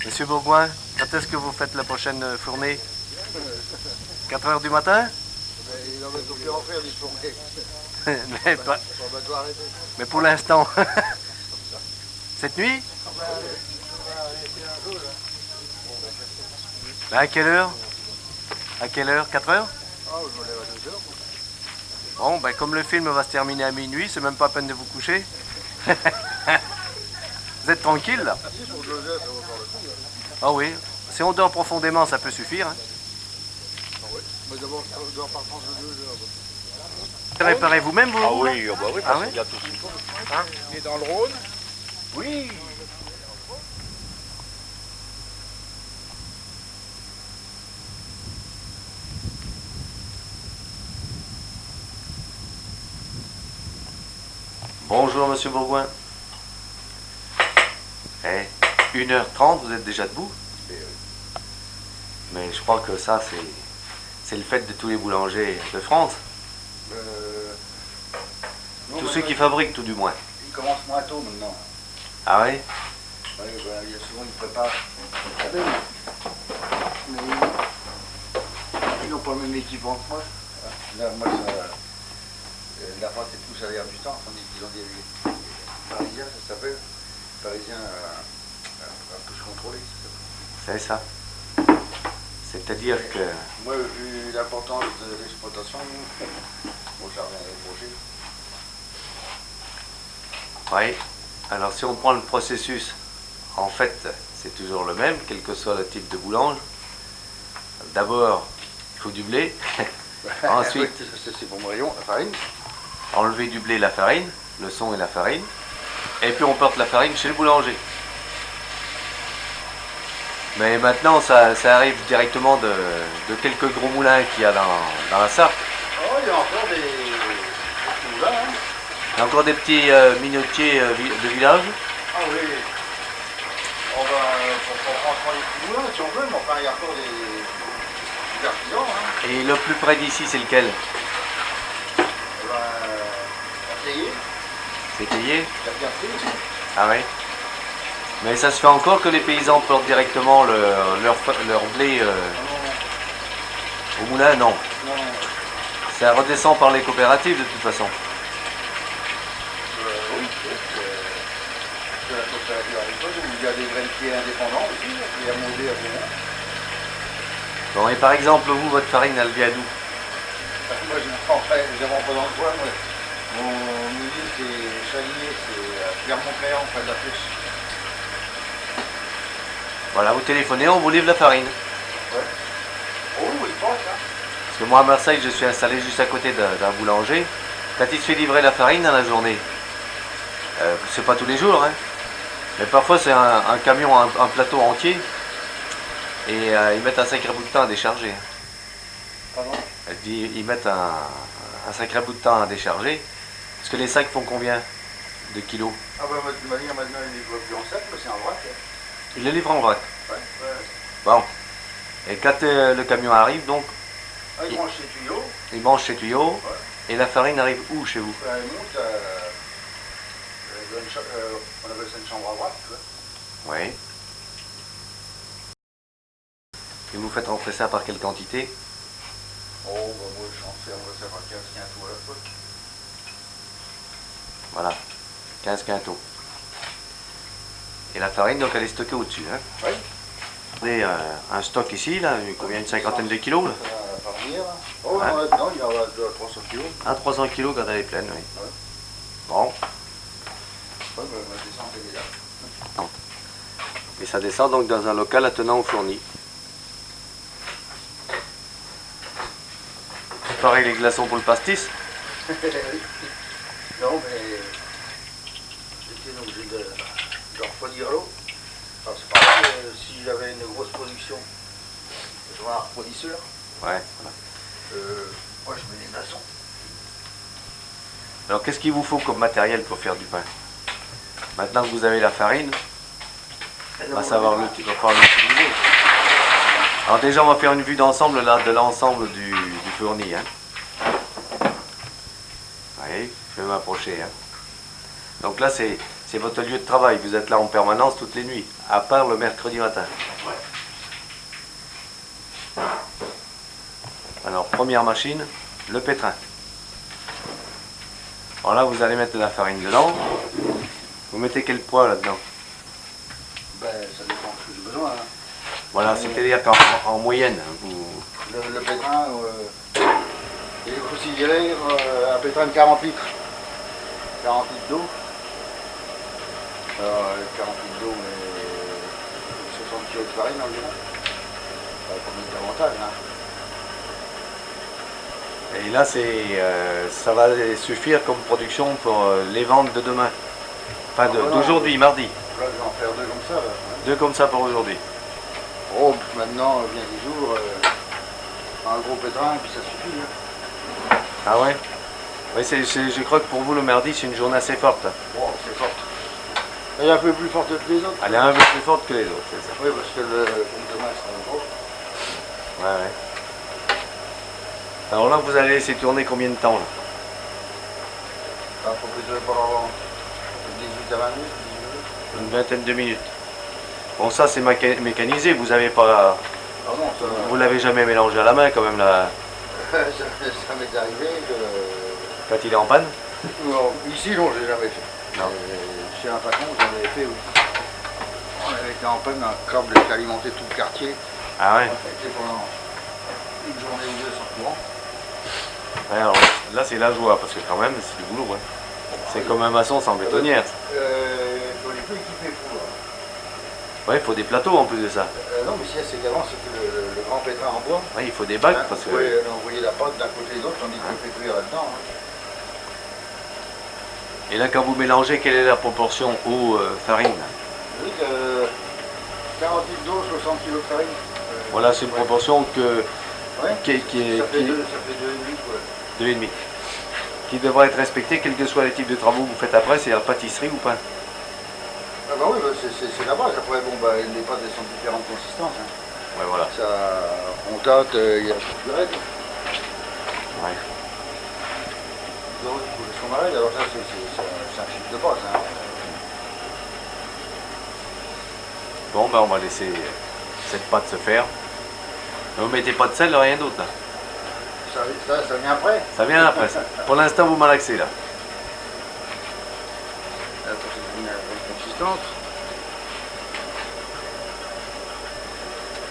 Monsieur Bourgoin, quand est-ce que vous faites la prochaine fournée? 4 heures du matin? Il en va tout faire en faire des fournées. Mais pour l'instant. Cette nuit? À quelle heure? À quelle heure? 4 heures? Ah, je me lève à 2 heures. Bon, ben comme le film va se terminer à minuit, c'est même pas la peine de vous coucher. Vous êtes tranquille là? Si, pour 2 heures, ça va faire le coup. Ah oui, si on dort profondément, ça peut suffire. Hein. Ah oui, mais d'abord, je dors par tranche de 2 heures. Réparez vous-même vous? Ah oui, bah oui, parce Ah oui? qu'il y a tout ce qu'il faut. Hein? Il est dans le Rhône? Oui. Bonjour Monsieur Bourgoin. Eh, 1h30, vous êtes déjà debout? Mais je crois que ça, c'est le fait de tous les boulangers de France. Non, Tous ceux qui fabriquent, tout du moins. Ils commencent moins tôt maintenant. Ah oui? Oui, ben, il y a souvent ils préparent. Mais ils n'ont pas le même équipement que moi. Là, moi, la pâte et tout, ça a l'air du temps, tandis qu'ils ont des Parisiens, ça s'appelle. Parisiens un peu contrôlés, ça s'appelle. C'est ça. C'est-à-dire que... Moi, vu l'importance de l'exploitation, mon jardin est projet. Oui. Alors si on prend le processus, en fait, c'est toujours le même, quel que soit le type de boulange. D'abord, il faut du blé. Ensuite, c'est pour mon rayon, la farine. enlever du blé, la farine, le son et la farine. Et puis on porte la farine chez le boulanger. Mais maintenant, ça arrive directement de quelques gros moulins qu'il y a dans la Sarthe. Oh, il y a encore des moulins, hein. Il y a encore des petits minotiers de village. Ah oui. On va prendre les petits moulins si on veut, mais enfin, il y a encore des artisans, hein. Et le plus près d'ici, c'est lequel? Essayer. C'est Théier? La fierté. Ah oui. Mais ça se fait encore que les paysans portent directement leur blé au moulin? Non. Non. Ça redescend par les coopératives de toute façon. Oui, c'est la coopérative agricole où il y a des greniers indépendants aussi, il y a Maudé à Beaumont. Bon, et par exemple, vous, votre farine, elle vient d'où? Moi, je n'en pas dans le coin. Mon usine, c'est Chalier, c'est Clermont-Cléant, près de la Flèche. Voilà, vous téléphonez, on vous livre la farine. Ouais. Oh oui, je pense, hein. Parce que moi, à Marseille, je suis installé juste à côté d'un boulanger. Quand il se fait livrer la farine dans la journée, c'est pas tous les jours, hein. Mais parfois, c'est un camion, un plateau entier. Et ils mettent un sacré bout de temps à décharger. Pardon? Ils mettent un sacré bout de temps à décharger. Parce que les sacs font combien de kilos? Ah bah, de manière, maintenant, il ne livre plus en sac, mais c'est en vrac. Hein. Ils le livrent en vrac. Ouais. Bon. Et quand le camion arrive, donc, Ah, il branche les tuyaux. il branche chez tuyaux. Ouais. Et la farine arrive où chez vous? Ben, il monte, on appelle ça une chambre à vrac, tu vois. Oui. Et vous faites rentrer ça par quelle quantité? Oh, bah moi, on va faire un 15 quintaux à la fois. Voilà. 15 quintaux. Et la farine, donc, elle est stockée au-dessus. Hein? Oui. Vous avez un stock ici, là, combien, une cinquantaine de kilos là? Par venir. Oh, Ouais. non, là-dedans, il y en a 300 kilos. Ah, 300 kilos quand elle est pleine, oui. Ouais. Bon. Ouais, bah, ma descente est là. Et ça descend donc dans un local attenant au fourni. Pareil les glaçons pour le pastis. Non, mais j'étais obligé de refroidir l'eau. Alors c'est pareil, si j'avais une grosse production, je vois un refroidisseur. Ouais, voilà. Moi je mets des glaçons. Alors qu'est-ce qu'il vous faut comme matériel pour faire du pain? Maintenant que vous avez la farine, on va savoir l'utiliser. Alors déjà on va faire une vue d'ensemble là de l'ensemble du fourni. Hein. Oui, je vais m'approcher. Hein. Donc là c'est C'est votre lieu de travail, vous êtes là en permanence toutes les nuits, à part le mercredi matin. Alors, première machine, le pétrin. Alors là, vous allez mettre de la farine dedans. Vous mettez quel poids là-dedans? Ben, ça dépend ce que j'ai besoin. Hein. Voilà, c'est-à-dire qu'en moyenne, vous... Le pétrin, il est considéré un pétrin de 40 litres. 40 litres d'eau. Alors, 40 litres d'eau, mais 60 kg de farine environ. Pas mettre davantage. Hein. Et là, ça va suffire comme production pour les ventes de demain. Enfin, d'aujourd'hui, mardi. Là, je vais en faire deux comme ça. Là. Deux comme ça pour aujourd'hui. Oh, maintenant, vient des jours, un gros pétrin, et puis ça suffit. Hein. Ah ouais? Oui, je crois que pour vous, le mardi, c'est une journée assez forte. Bon, c'est forte. Elle est un peu plus forte que les autres. Elle est un peu plus forte que les autres, c'est ça? Oui, parce que le pompe de masse, c'est un gros. Ouais, ouais. Alors là, vous allez laisser tourner combien de temps là? Il faut que je pendant 18 à 20 minutes. Une vingtaine de minutes. Bon, ça c'est mécanisé, vous avez pas... Ah non, ça... Vous l'avez jamais mélangé à la main quand même là, ça m'est arrivé que... quand il est en panne? Non, ici, non, je l'ai jamais fait. Non. Chez un patron, j'en avais fait, oui. On avait été en panne, un câble qui alimentait tout le quartier. Ah ouais? On a été pendant une journée ou deux sans courant. Ouais, alors, là c'est la joie, parce que quand même c'est du boulot. Hein. C'est comme un maçon sans bétonnière. Il faut les peu équipés pour... Ouais, il faut des plateaux en plus de ça. non, mais si c'est qu'avant, c'était le grand pétrin en bois. Ouais, il faut des bacs parce que... Oui, on envoyait la pâte d'un côté et de l'autre, tandis qu'on fait cuire là-dedans. Hein. Et là, quand vous mélangez, quelle est la proportion eau-farine? Oui, 40 litres d'eau, 60 kg de farine. Voilà, c'est une proportion que... Ouais. qui est... Ça fait 2,5 quoi. 2,5. Qui devra être respectée, quels que soient les types de travaux que vous faites après, c'est la pâtisserie ou pas? Ah bah oui, bah c'est la base. Après, bon, bah, les pâtes, elles sont de différentes consistances. Hein. Ouais, voilà. Ça, on tâte, il y a plus de règles. Ouais. Donc, il faut les marrer, alors ça, c'est un chiffre de base. Hein. Bon, ben on va laisser cette pâte se faire. Ne vous mettez pas de sel, rien d'autre là. Ça vient après. Ça vient après ça. Pour l'instant, vous malaxez là. Là, ça fait une bonne consistance.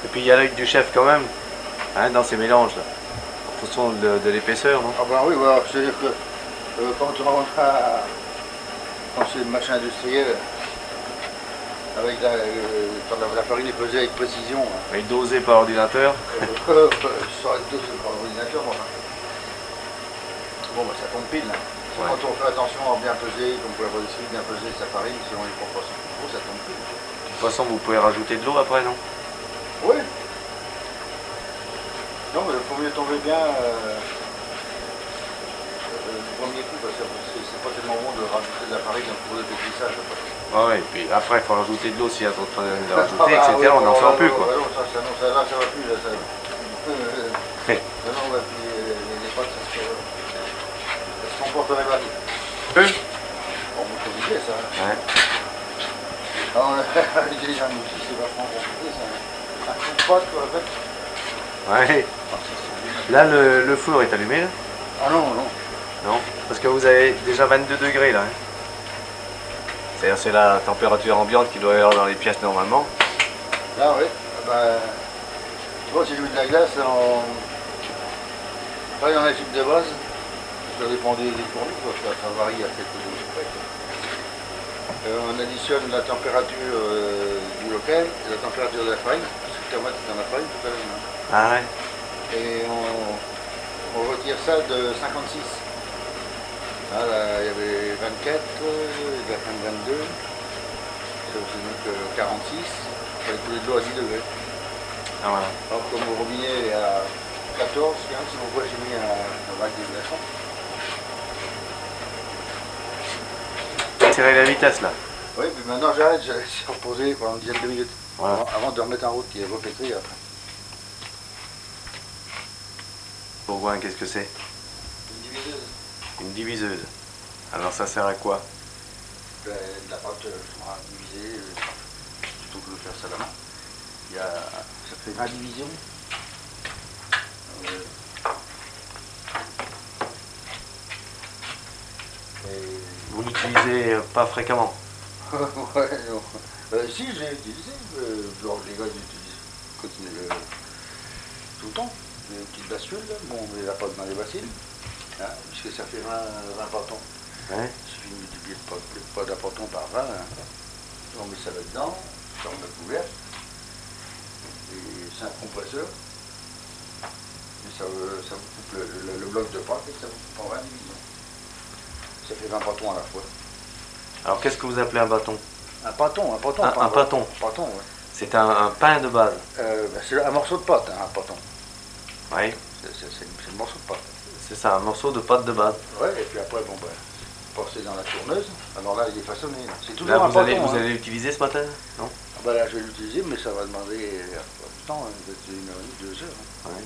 Et puis il y a l'œil du chef quand même, hein, dans ces mélanges là. En fonction de l'épaisseur, non? Ah ben oui, voilà, c'est-à-dire que quand c'est le machin industriel, avec la farine est pesée avec précision. Hein. Et dosé par ordinateur. Ça aurait été dosé par l'ordinateur, bon, bah, ça tombe pile. Hein. Ouais. Quand on fait attention à bien peser, comme pour la pâtisserie, bien peser sa farine, selon les proportions qu'il faut, ça tombe pile. De toute façon, vous pouvez rajouter de l'eau après, non? Oui. Non, mais il faut mieux tomber bien du premier coup, parce que c'est pas tellement bon de rajouter de la farine dans le four de pétrissage. Ouais, et puis après, il faut rajouter de l'eau s'il y a trop de farine à rajouter, etc. Oui, on n'en sort plus, quoi. Non, ça va plus. Là, ça... non, bah, puis, les pâtes, ça se comporterait mal. Bon, c'est obligé, ça. Ouais. Alors, avec les gens aussi, c'est vachement compliqué, ça. Un coup de pâte, quoi, en fait. Ouais. Là, le four est allumé, là? Ah non, non. Non, parce que vous avez déjà 22 degrés, là. Hein. C'est-à-dire, c'est la température ambiante qui doit y avoir dans les pièces normalement. Là, oui. Bah, tu vois, si je mets de la glace, pareil dans la tube de base, ça dépend des fournis, quoi, ça varie à quelques degrés près. On additionne la température du local et la température de la farine, parce que la tomate est dans la farine tout à l'heure. Hein. Ah ouais. Et on retire ça de 56. Là, il y avait 24, il y a 22, c'est donc 46, il fallait couler de l'eau à 10 degrés. Ah voilà. Alors comme au robinet est à 14, c'est pourquoi j'ai mis un bac de glaçons. Tirez la vitesse là. Oui, puis maintenant j'arrête, je laisse reposer pendant une dizaine de minutes. Voilà. Avant de remettre en route, qui est repétri après. Bourgoin, qu'est-ce que c'est? Une diviseuse. Une diviseuse. Alors ça sert à quoi? de la pâte divisée, plutôt que de faire ça à la main. Ça fait 20 divisions. Vous l'utilisez pas fréquemment? Ouais, non. Si, j'ai utilisé, genre les gars ils utilisent tout le temps, les petites bascules, là. Bon, on met la pâte dans les bassines, hein, puisque ça fait 20 partons. Ouais. Il suffit de multiplier le poids d'un parton par 20, hein. On met ça là-dedans, ça on a couvert, et c'est un compresseur, et ça vous coupe le bloc de pâte et ça vous coupe en 20 divisions. Ça fait 20 partons à la fois. Alors qu'est-ce que vous appelez un bâton? Un pâton, Un pâton. Pâton, ouais. C'est un pain de base. C'est un morceau de pâte, hein, un pâton. Oui. C'est le morceau de pâte. C'est ça, un morceau de pâte de base. Ouais, et puis après, bon, ben, passer dans la tourneuse. Alors là, il est façonné. C'est toujours Là, un vous pâton. allez l'utiliser ce matin? Non? Ah ben là, je vais l'utiliser, mais ça va demander du temps, hein, peut-être 1 heure et demie, 2 heures. Hein. Ouais.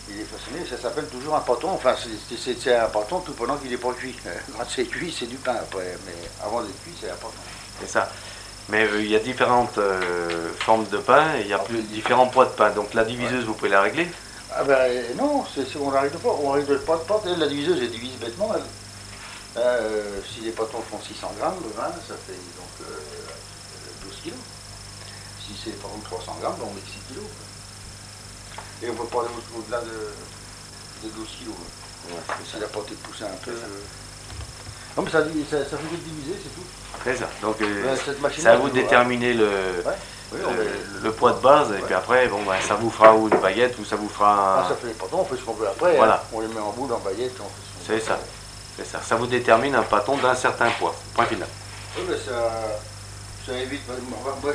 Il est façonné, ça s'appelle toujours un pâton. Enfin, c'est un pâton tout pendant qu'il n'est pas cuit. Quand c'est cuit, c'est du pain après. Mais avant d'être cuit, c'est un pâton. C'est ça. Mais il y a différentes formes de pain et il y a différents poids de pain. Donc la diviseuse, vous pouvez la régler? Ah ben non, on n'arrive pas. On règle pas de pâte. La diviseuse, elle divise bêtement. Si les pâtons font 600 grammes, le vin, ça fait donc 12 kilos. Si c'est par exemple 300 grammes, on met 6 kilos. Et on ne peut pas aller au-delà de 12 kilos. Ouais. Si la pâte est poussée un peu. Non, mais ça fait que diviser, c'est tout. C'est ça. Donc c'est à vous de déterminer le poids de base. Et puis après, bon, ben, ça vous fera ou une baguette ou ça vous fera. Ça fait les pâtons, on fait ce qu'on veut après. Voilà. Hein. On les met en boule, en baguette. C'est ça. C'est ça. Ça vous détermine un pâton d'un certain poids. Point final. Oui, mais ça évite. Moi,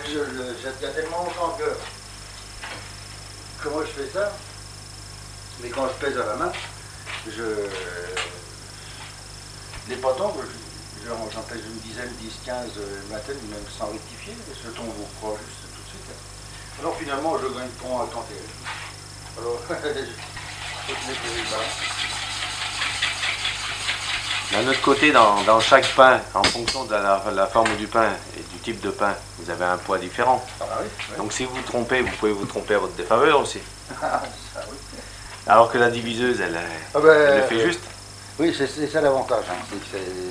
il y a tellement longtemps que moi je fais ça, mais quand je pèse à la main, les pâtons, j'en pèse une dizaine, 10, 15, une vingtaine, même sans rectifier, ce ton vous fera juste tout de suite. Alors finalement, je gagne ton à tenter. Alors, je mets le balance. D'un autre côté, dans chaque pain, en fonction de la forme du pain et du type de pain, vous avez un poids différent. Ah oui, oui. Donc si vous vous trompez, vous pouvez vous tromper à votre défaveur aussi. Ça, oui. Alors que la diviseuse, elle le fait juste. Oui, c'est ça l'avantage, hein.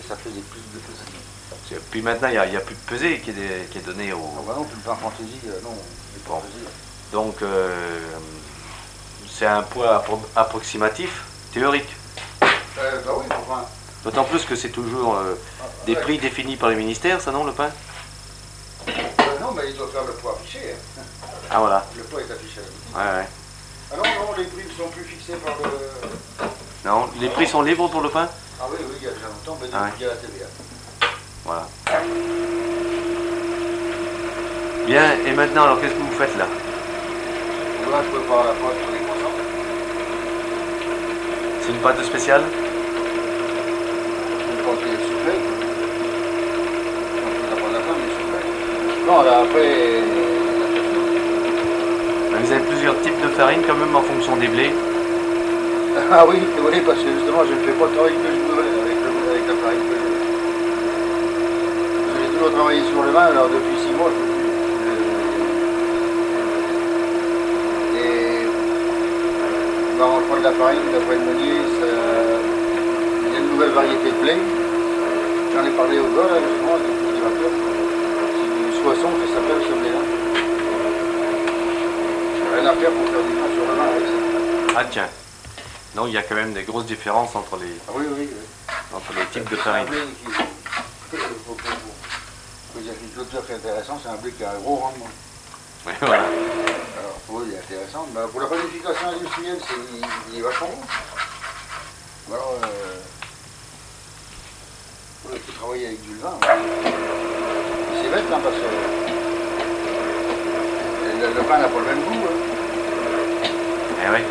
Ça fait des plus de pesées. Puis maintenant, il n'y a plus de pesée qui est donnée au... Ah bah non, plus le pain fantaisie, non. Bon. Donc, c'est un poids approximatif, théorique. Bah oui, enfin... D'autant plus que c'est toujours des prix définis par les ministères, ça non, le pain? Non, mais il doit faire le poids affiché. Hein. Ah voilà. Le poids est affiché à la boutique. Ouais. Ah non, les prix ne sont plus fixés par le... Non, les prix sont libres pour le pain? Ah oui, il y a déjà longtemps, mais Ah il y a la TVA. Voilà. Bien, et maintenant, alors qu'est-ce que vous faites là? Là, je prépare la pâte pour les croissants. C'est une pâte spéciale? Une pâte qui est soufflée. On ne pas la fin, mais soufflée. Non, là, après... Vous avez plusieurs types de farine quand même en fonction des blés. Ah oui, parce que justement, je ne fais pas le travail que je voudrais avec la farine que j'ai. J'ai toujours travaillé sur le vin, alors depuis 6 mois, je ne peux plus. Et on prend de la farine, d'après le meunier, il y a une nouvelle variété de blé. J'en ai parlé au gars, là, justement, avec le cultivateur. C'est du Soissons, ça s'appelle ce blé-là. Rien à faire pour faire du pain sur le vin avec ça. Ah tiens. Non, il y a quand même des grosses différences entre les, Ah oui. entre les types de farine. C'est un blé qui est agriculteur qui est intéressant, c'est un blé qui a un gros rendement. Oui, voilà. Alors, oui, il est intéressant. Mais pour la planification industrielle, il est vachement bon. Alors, il faut travailler avec du vin. C'est bête, hein, parce que le pain n'a pas le même goût. Hein. Eh oui.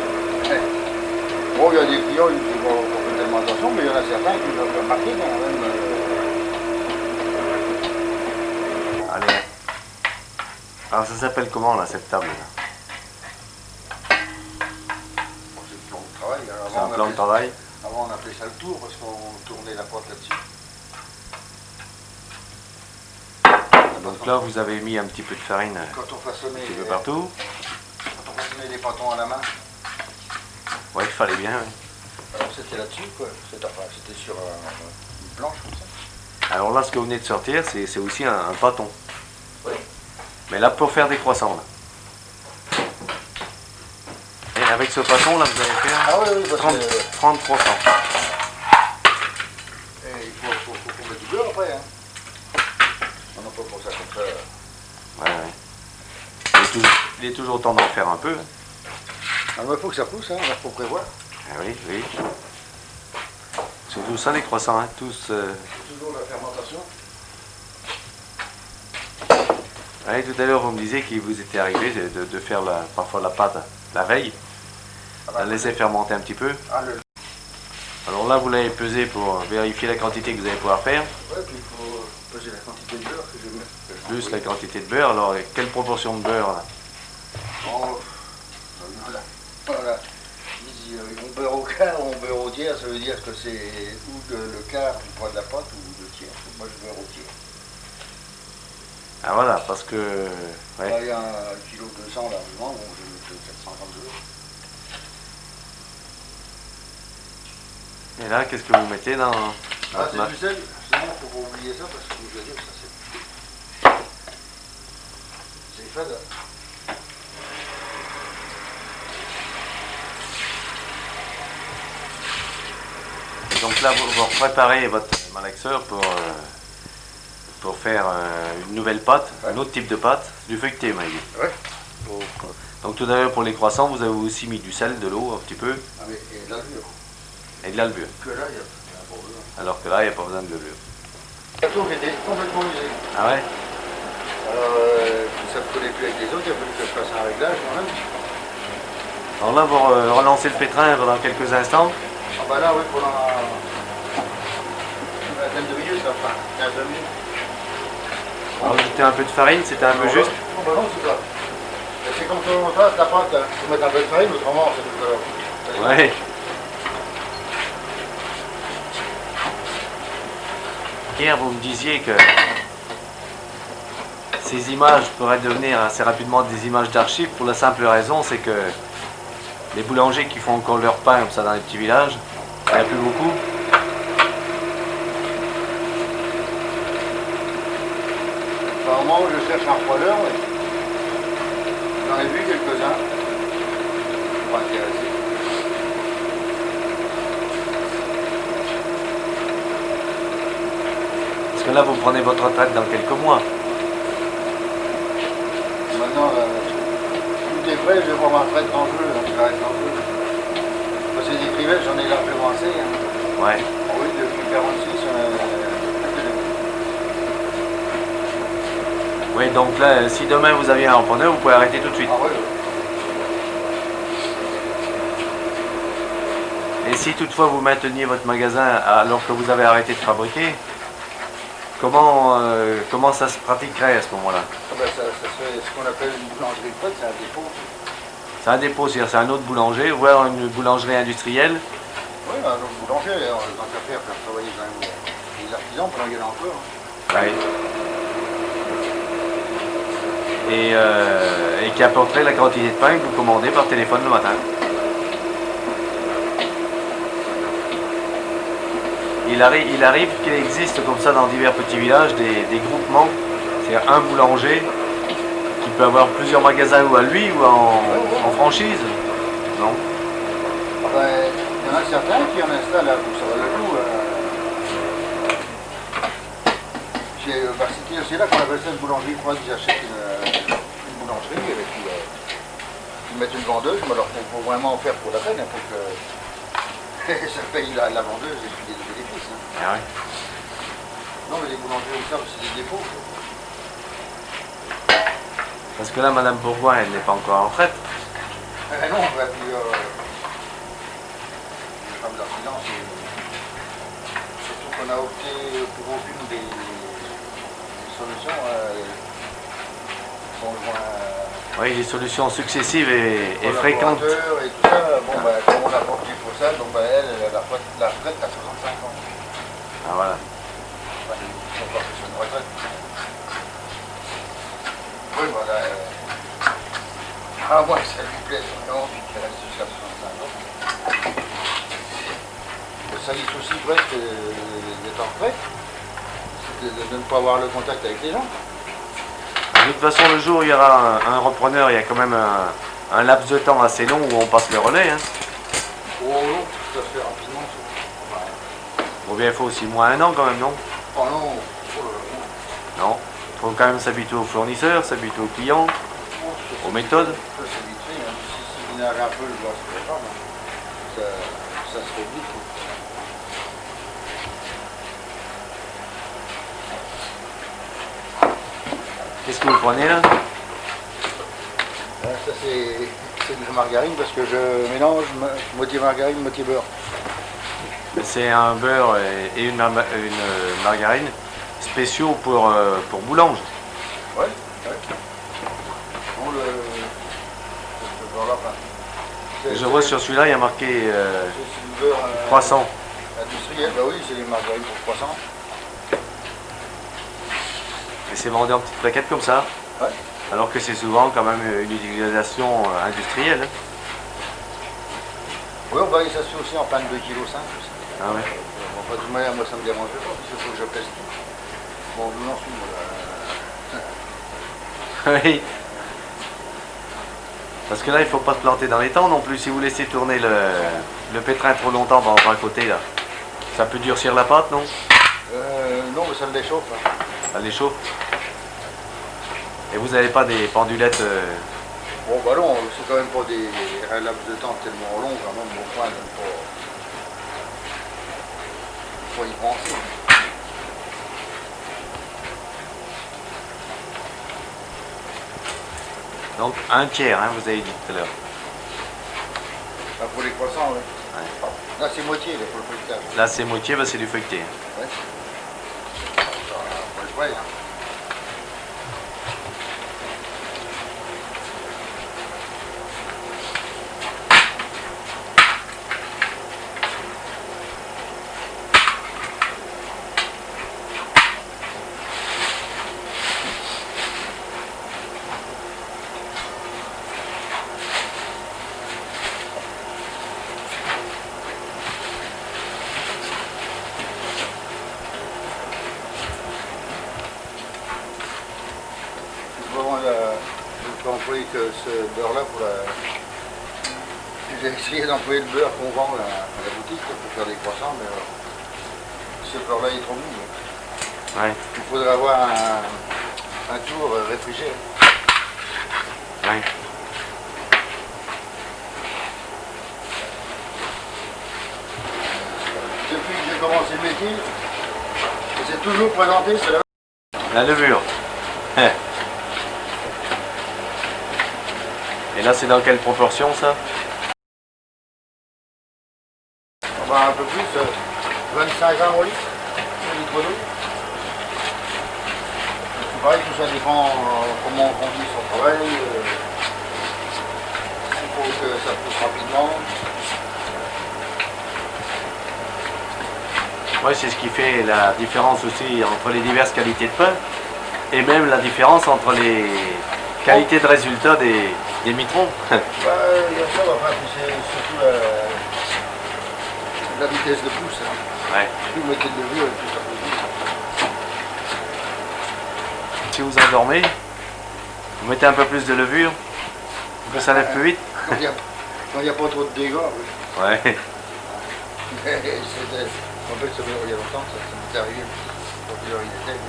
Bon, il y a des clients qui ne font pas tellement attention, mais il y en a certains qui doivent remarquer quand même. Allez. Alors ça s'appelle comment là, cette table là? C'est le plan de travail. C'est un plan de travail. Avant on appelait ça le tour parce qu'on tournait la pâte là-dessus. Donc là, vous avez mis un petit peu de farine Quand on façonnait, un petit peu partout. quand on façonnait les pâtons à la main, Ouais, il fallait bien. Ouais. alors c'était là-dessus, quoi. C'était enfin, sur une planche comme ça. Alors là, ce que vous venez de sortir, c'est aussi un pâton. Oui. Mais là, pour faire des croissants. Là. Et avec ce pâton, là, vous allez faire Ah oui, oui, parce 30, que 30 croissants. il faut qu'on mette du beurre après. Hein. On n'a pas pour ça comme ça. Ouais, ouais. Il est toujours temps d'en faire un peu. Ah, il faut que ça pousse, hein, il faut prévoir. Ah oui, oui. Surtout ça, les croissants, hein, tous... Toujours la fermentation. Ouais, tout à l'heure, vous me disiez qu'il vous était arrivé de faire parfois la pâte la veille, la laisser fermenter un petit peu. Ah, Alors là, vous l'avez pesé pour vérifier la quantité que vous allez pouvoir faire, ouais, puis il faut peser la quantité de beurre que je mets. plus la quantité de beurre. Alors, quelle proportion de beurre là? Oh, voilà. On beurre au quart ou on beurre au tiers, ça veut dire que c'est ou le quart du poids de la pâte ou le tiers. Moi je beurre au tiers. Ah voilà, parce que... Ouais. Là, il y a 1,2 kg largement, bon, je vais mettre 750 euros. Et là, qu'est-ce que vous mettez dans Ah, votre c'est du sel. C'est bon, faut pas oublier ça parce que je veux dire que ça c'est fade. Et donc là, vous préparez votre malaxeur pour faire une nouvelle pâte, un autre type de pâte, du feuilleté, m'a dit. Ouais. Donc tout à l'heure, pour les croissants, vous avez aussi mis du sel, de l'eau, un petit peu, Ah, mais, et de la levure. et de la levure. Que là, il y a un problème. Alors que là, il n'y a pas besoin de levure. Le gâteau qui était complètement usé. Ah ouais? Alors, ça ne collait plus avec les autres, il a fallu que je fasse un réglage quand même. Alors là, vous relancez le pétrin pendant quelques instants. Ah bah là, oui, pendant une vingtaine de minutes, enfin, 15 minutes. Rajouter un peu de farine, c'était un peu juste. Non, bah non, c'est ça. C'est comme on passe la pâte, il faut mettre un peu de farine, autrement c'est tout à l'heure. Ouais. Hier, vous me disiez que ces images pourraient devenir assez rapidement des images d'archives pour la simple raison, c'est que les boulangers qui font encore leur pain comme ça dans les petits villages, il n'y en a plus beaucoup. Enfin, au moment où je cherche un refroideur, oui. J'en ai vu quelques-uns. Pas intéressés. Parce que là, vous prenez votre retraite dans quelques mois. Maintenant, tout est prêt, je vais prendre ma retraite en jeu, donc j'arrête en jeu. Parce que des crivettes, j'en ai largement assez. Hein. Ouais. Oui, depuis 46, Oui, donc là, si demain vous aviez un repreneur, vous pouvez arrêter tout de suite. ah oui. Et si toutefois vous mainteniez votre magasin alors que vous avez arrêté de fabriquer, comment ça se pratiquerait à ce moment-là? Ah ben, ça serait ce qu'on appelle une boulangerie de fête, c'est un dépôt. C'est un dépôt, c'est-à-dire c'est un autre boulanger, voire une boulangerie industrielle. Oui, un autre boulanger, tant qu'à faire travailler quand même les artisans pendant qu'il y en a encore. Hein. Ouais. Et qui apporterait la quantité de pain que vous commandez par téléphone le matin. Il arrive qu'il existe comme ça dans divers petits villages des groupements, c'est-à-dire un boulanger qui peut avoir plusieurs magasins ou à lui ou en franchise. Non? Ah ben, il y en a certains qui en installent là, pour ça va le coup. C'est là qu'on appelle ça une boulangerie. Je crois qu'ils achètent une boulangerie et puis ils mettent une vendeuse, mais alors il faut vraiment en faire pour la peine, il faut que ça paye la vendeuse et puis les bénéfices. Hein. Ah ouais. Non, mais les boulangeries comme ça, c'est des dépôts. Parce que là, Madame Bourgoin, elle n'est pas encore en retraite. Non, bah, puis les femmes d'artisan, surtout qu'on a opté pour aucune des solutions. Oui, des solutions successives et fréquentes. Et tout ça, bon, bah, comme on a pas opté pour ça, donc bah, elle a la retraite à 65 ans. Ah voilà. Ouais, ils sont pas sur une retraite. Ah, moi, ça lui plaît, non, puis qu'il reste jusqu'à 65 ans. Ça lit aussi presque d'être en retraite, de ne pas avoir le contact avec les gens. De toute façon, le jour où il y aura un repreneur, il y a quand même un laps de temps assez long où on passe le relais. Hein. Oh non, tout à fait rapidement. Bon, bien, il faut aussi moins un an quand même, non? Oh non, oh là là, Non. Il faut quand même s'habituer aux fournisseurs, s'habituer aux clients, aux méthodes. ça c'est vite fait, hein. Si vous n'avez un peu, je vois ce que pas, ça se fait vite. Qu'est-ce que vous prenez là? Ça c'est de la margarine parce que je mélange moitié margarine, moitié beurre. C'est un beurre et une margarine spéciaux pour boulange. Ouais, ouais. Bon, ce beurre-là, enfin, Je vois sur celui-là, il y a marqué c'est du beurre croissant. industriel. Bah oui, c'est des margarines pour croissant. Et c'est vendu en petites plaquettes comme ça. Ouais. Alors que c'est souvent quand même une utilisation industrielle. Hein. Oui, on va ça se fait aussi en pain de 2,5 kg aussi. Ah ouais. Bon, pas de toute manière, moi ça me dérange pas, parce qu'il faut que je pèse tout. Bon, nous en sommes Oui. Parce que là, il faut pas se planter dans les temps non plus. Si vous laissez tourner le pétrin trop longtemps par un côté, là, ça peut durcir la pâte, non? non, mais ça me déchauffe. Hein. Ça les chauffe. Et vous n'avez pas des pendulettes Bon, bah non, c'est quand même pas un laps de temps tellement long, quand même, au point de ne pas y penser. donc un tiers, hein, vous avez dit tout à l'heure. Là, pour les croissants, oui. Ouais. Là, c'est moitié, là, pour le feuilletage. Là, c'est moitié, bah, c'est du feuilleté. Ouais. Ça, faut le voir, hein. Je peux employer que ce beurre-là pour la... J'ai essayé d'employer le beurre qu'on vend à la boutique pour faire des croissants, mais ce beurre-là est trop mou. Ouais. Il faudrait avoir un tour réfrigéré. Ouais. Depuis que j'ai commencé le métier, c'est toujours présenté, c'est La levure. Et là, c'est dans quelle proportion ça? on va un peu plus, 25 grammes au litre, un litre d'eau. C'est pareil, tout ça dépend comment on conduit son travail. Il faut que ça pousse rapidement. Oui, c'est ce qui fait la différence aussi entre les diverses qualités de pain et même la différence entre les qualités de résultat des mitrons. Il y a ça, enfin, puis c'est surtout la vitesse de pousse. Hein. Ouais. Plus vous mettez de levure, plus ça pousse vite. Si vous endormez, vous mettez un peu plus de levure pour que ça lève plus vite. Quand il n'y a pas trop de dégâts. Oui. Ouais. En fait, ça il y a longtemps, ça m'est arrivé. Quand il était.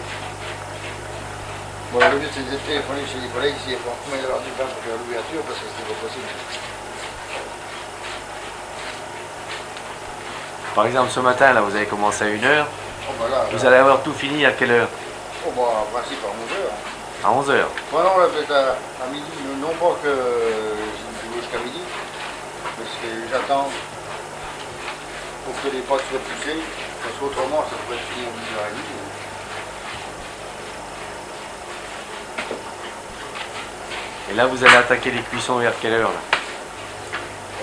Bon, le but, c'est de téléphoner chez les collègues s'il n'y a pas combien d'heures du pain pour faire l'ouverture, parce que c'était pas possible. Par exemple, ce matin, là, vous avez commencé à 1h. Oh, bah là, Vous allez avoir tout fini à quelle heure? Oh, bah, en principe, à 11h. À 11h. Bon, non, là, peut-être à midi, non pas que j'ai du boulot jusqu'à midi, mais c'est j'attends pour que les pâtes soient poussées, parce qu'autrement, ça pourrait finir à 10h30. Et là, vous allez attaquer les cuissons vers quelle heure là?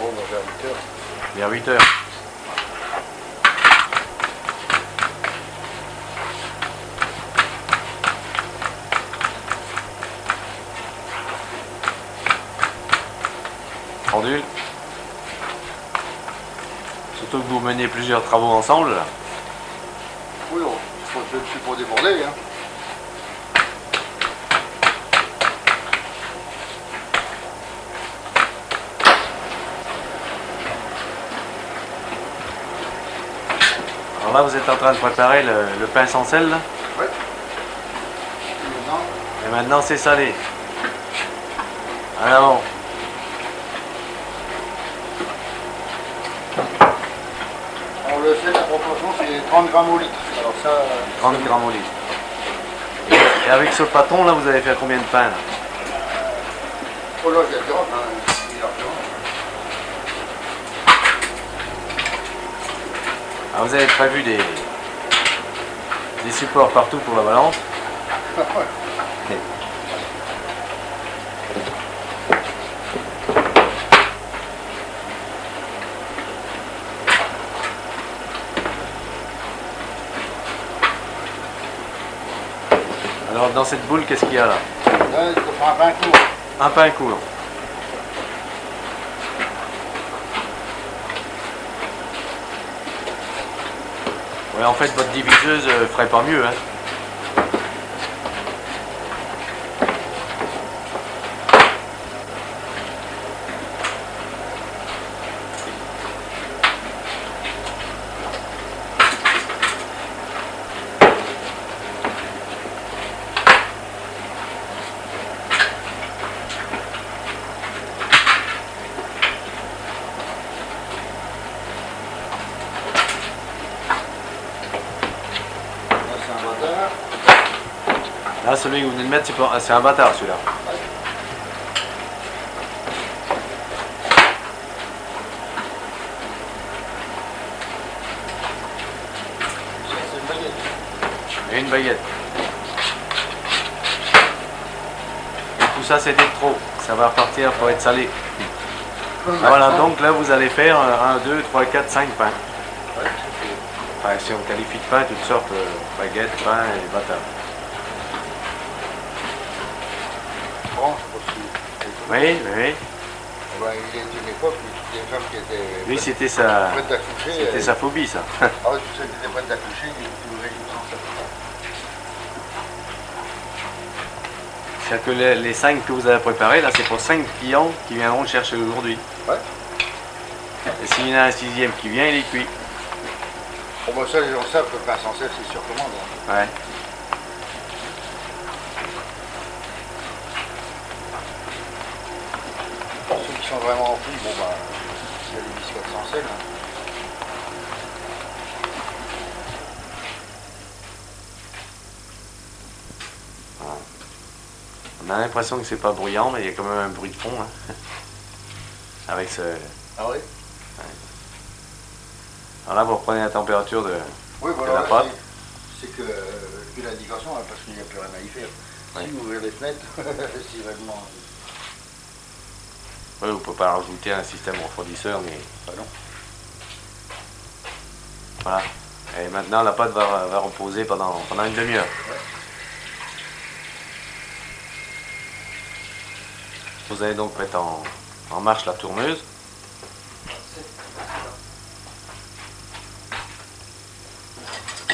Oh, bah, vers 8h. Vers 8h. pendule. Surtout que vous menez plusieurs travaux ensemble là. Oui, je ne suis pas débordé. Hein. Alors là, vous êtes en train de préparer le pain sans sel là. Oui. Et maintenant, c'est salé. Alors, On le sait, la proportion c'est 30 grammes au litre. Alors ça, 30 grammes au litre. Et avec ce patron là, vous allez faire combien de pain là? oh là, il y a du rhum, hein. Il y a du rhum. Alors, vous avez prévu des supports partout pour la balance. Alors dans cette boule, qu'est-ce qu'il y a là? Là, il faut faire un pain court. Un pain court. Ouais, en fait, votre diviseuse ferait pas mieux, hein. Là, celui que vous venez de mettre, c'est un bâtard, celui-là. C'est une baguette. Et une baguette. Et tout ça, c'était trop. Ça va repartir pour être salé. Voilà, donc là, vous allez faire 1, 2, 3, 4, 5 pains. Ouais, Enfin, si on qualifie de pain, toutes sortes, baguettes, pain et bâtard. branche aussi. Oui, oui. Ben, il y a une époque où toutes les femmes qui étaient Lui, c'était sa prêtes d'accoucher. phobie, ça. Ah oui, tous ceux qui étaient prêtes d'accoucher, ils étaient au régime sans ça. C'est-à-dire que les 5 que vous avez préparés, là, c'est pour 5 clients qui viendront le chercher aujourd'hui. Ouais. Et s'il y en a un 6e qui vient, il est cuit. Bon, ben ça, les gens savent que le pain sans sel, c'est sur commande. Hein. Ouais. Ceux qui sont vraiment en prix, bon, ben, il y a les biscottes sans sel. Hein. On a l'impression que c'est pas bruyant, mais il y a quand même un bruit de fond. Hein. Avec ce... Ah oui? Alors là, vous reprenez la température de Oui, la voilà, pâte. c'est que plus l'indication, hein, parce qu'il n'y a plus rien à y faire. Ouais. Si vous ouvrez les fenêtres, c'est vraiment... Oui, vous ne pouvez pas rajouter un système refroidisseur, mais Ah non. voilà. Et maintenant, la pâte va reposer pendant une demi-heure. Vous allez donc mettre en marche la tourneuse.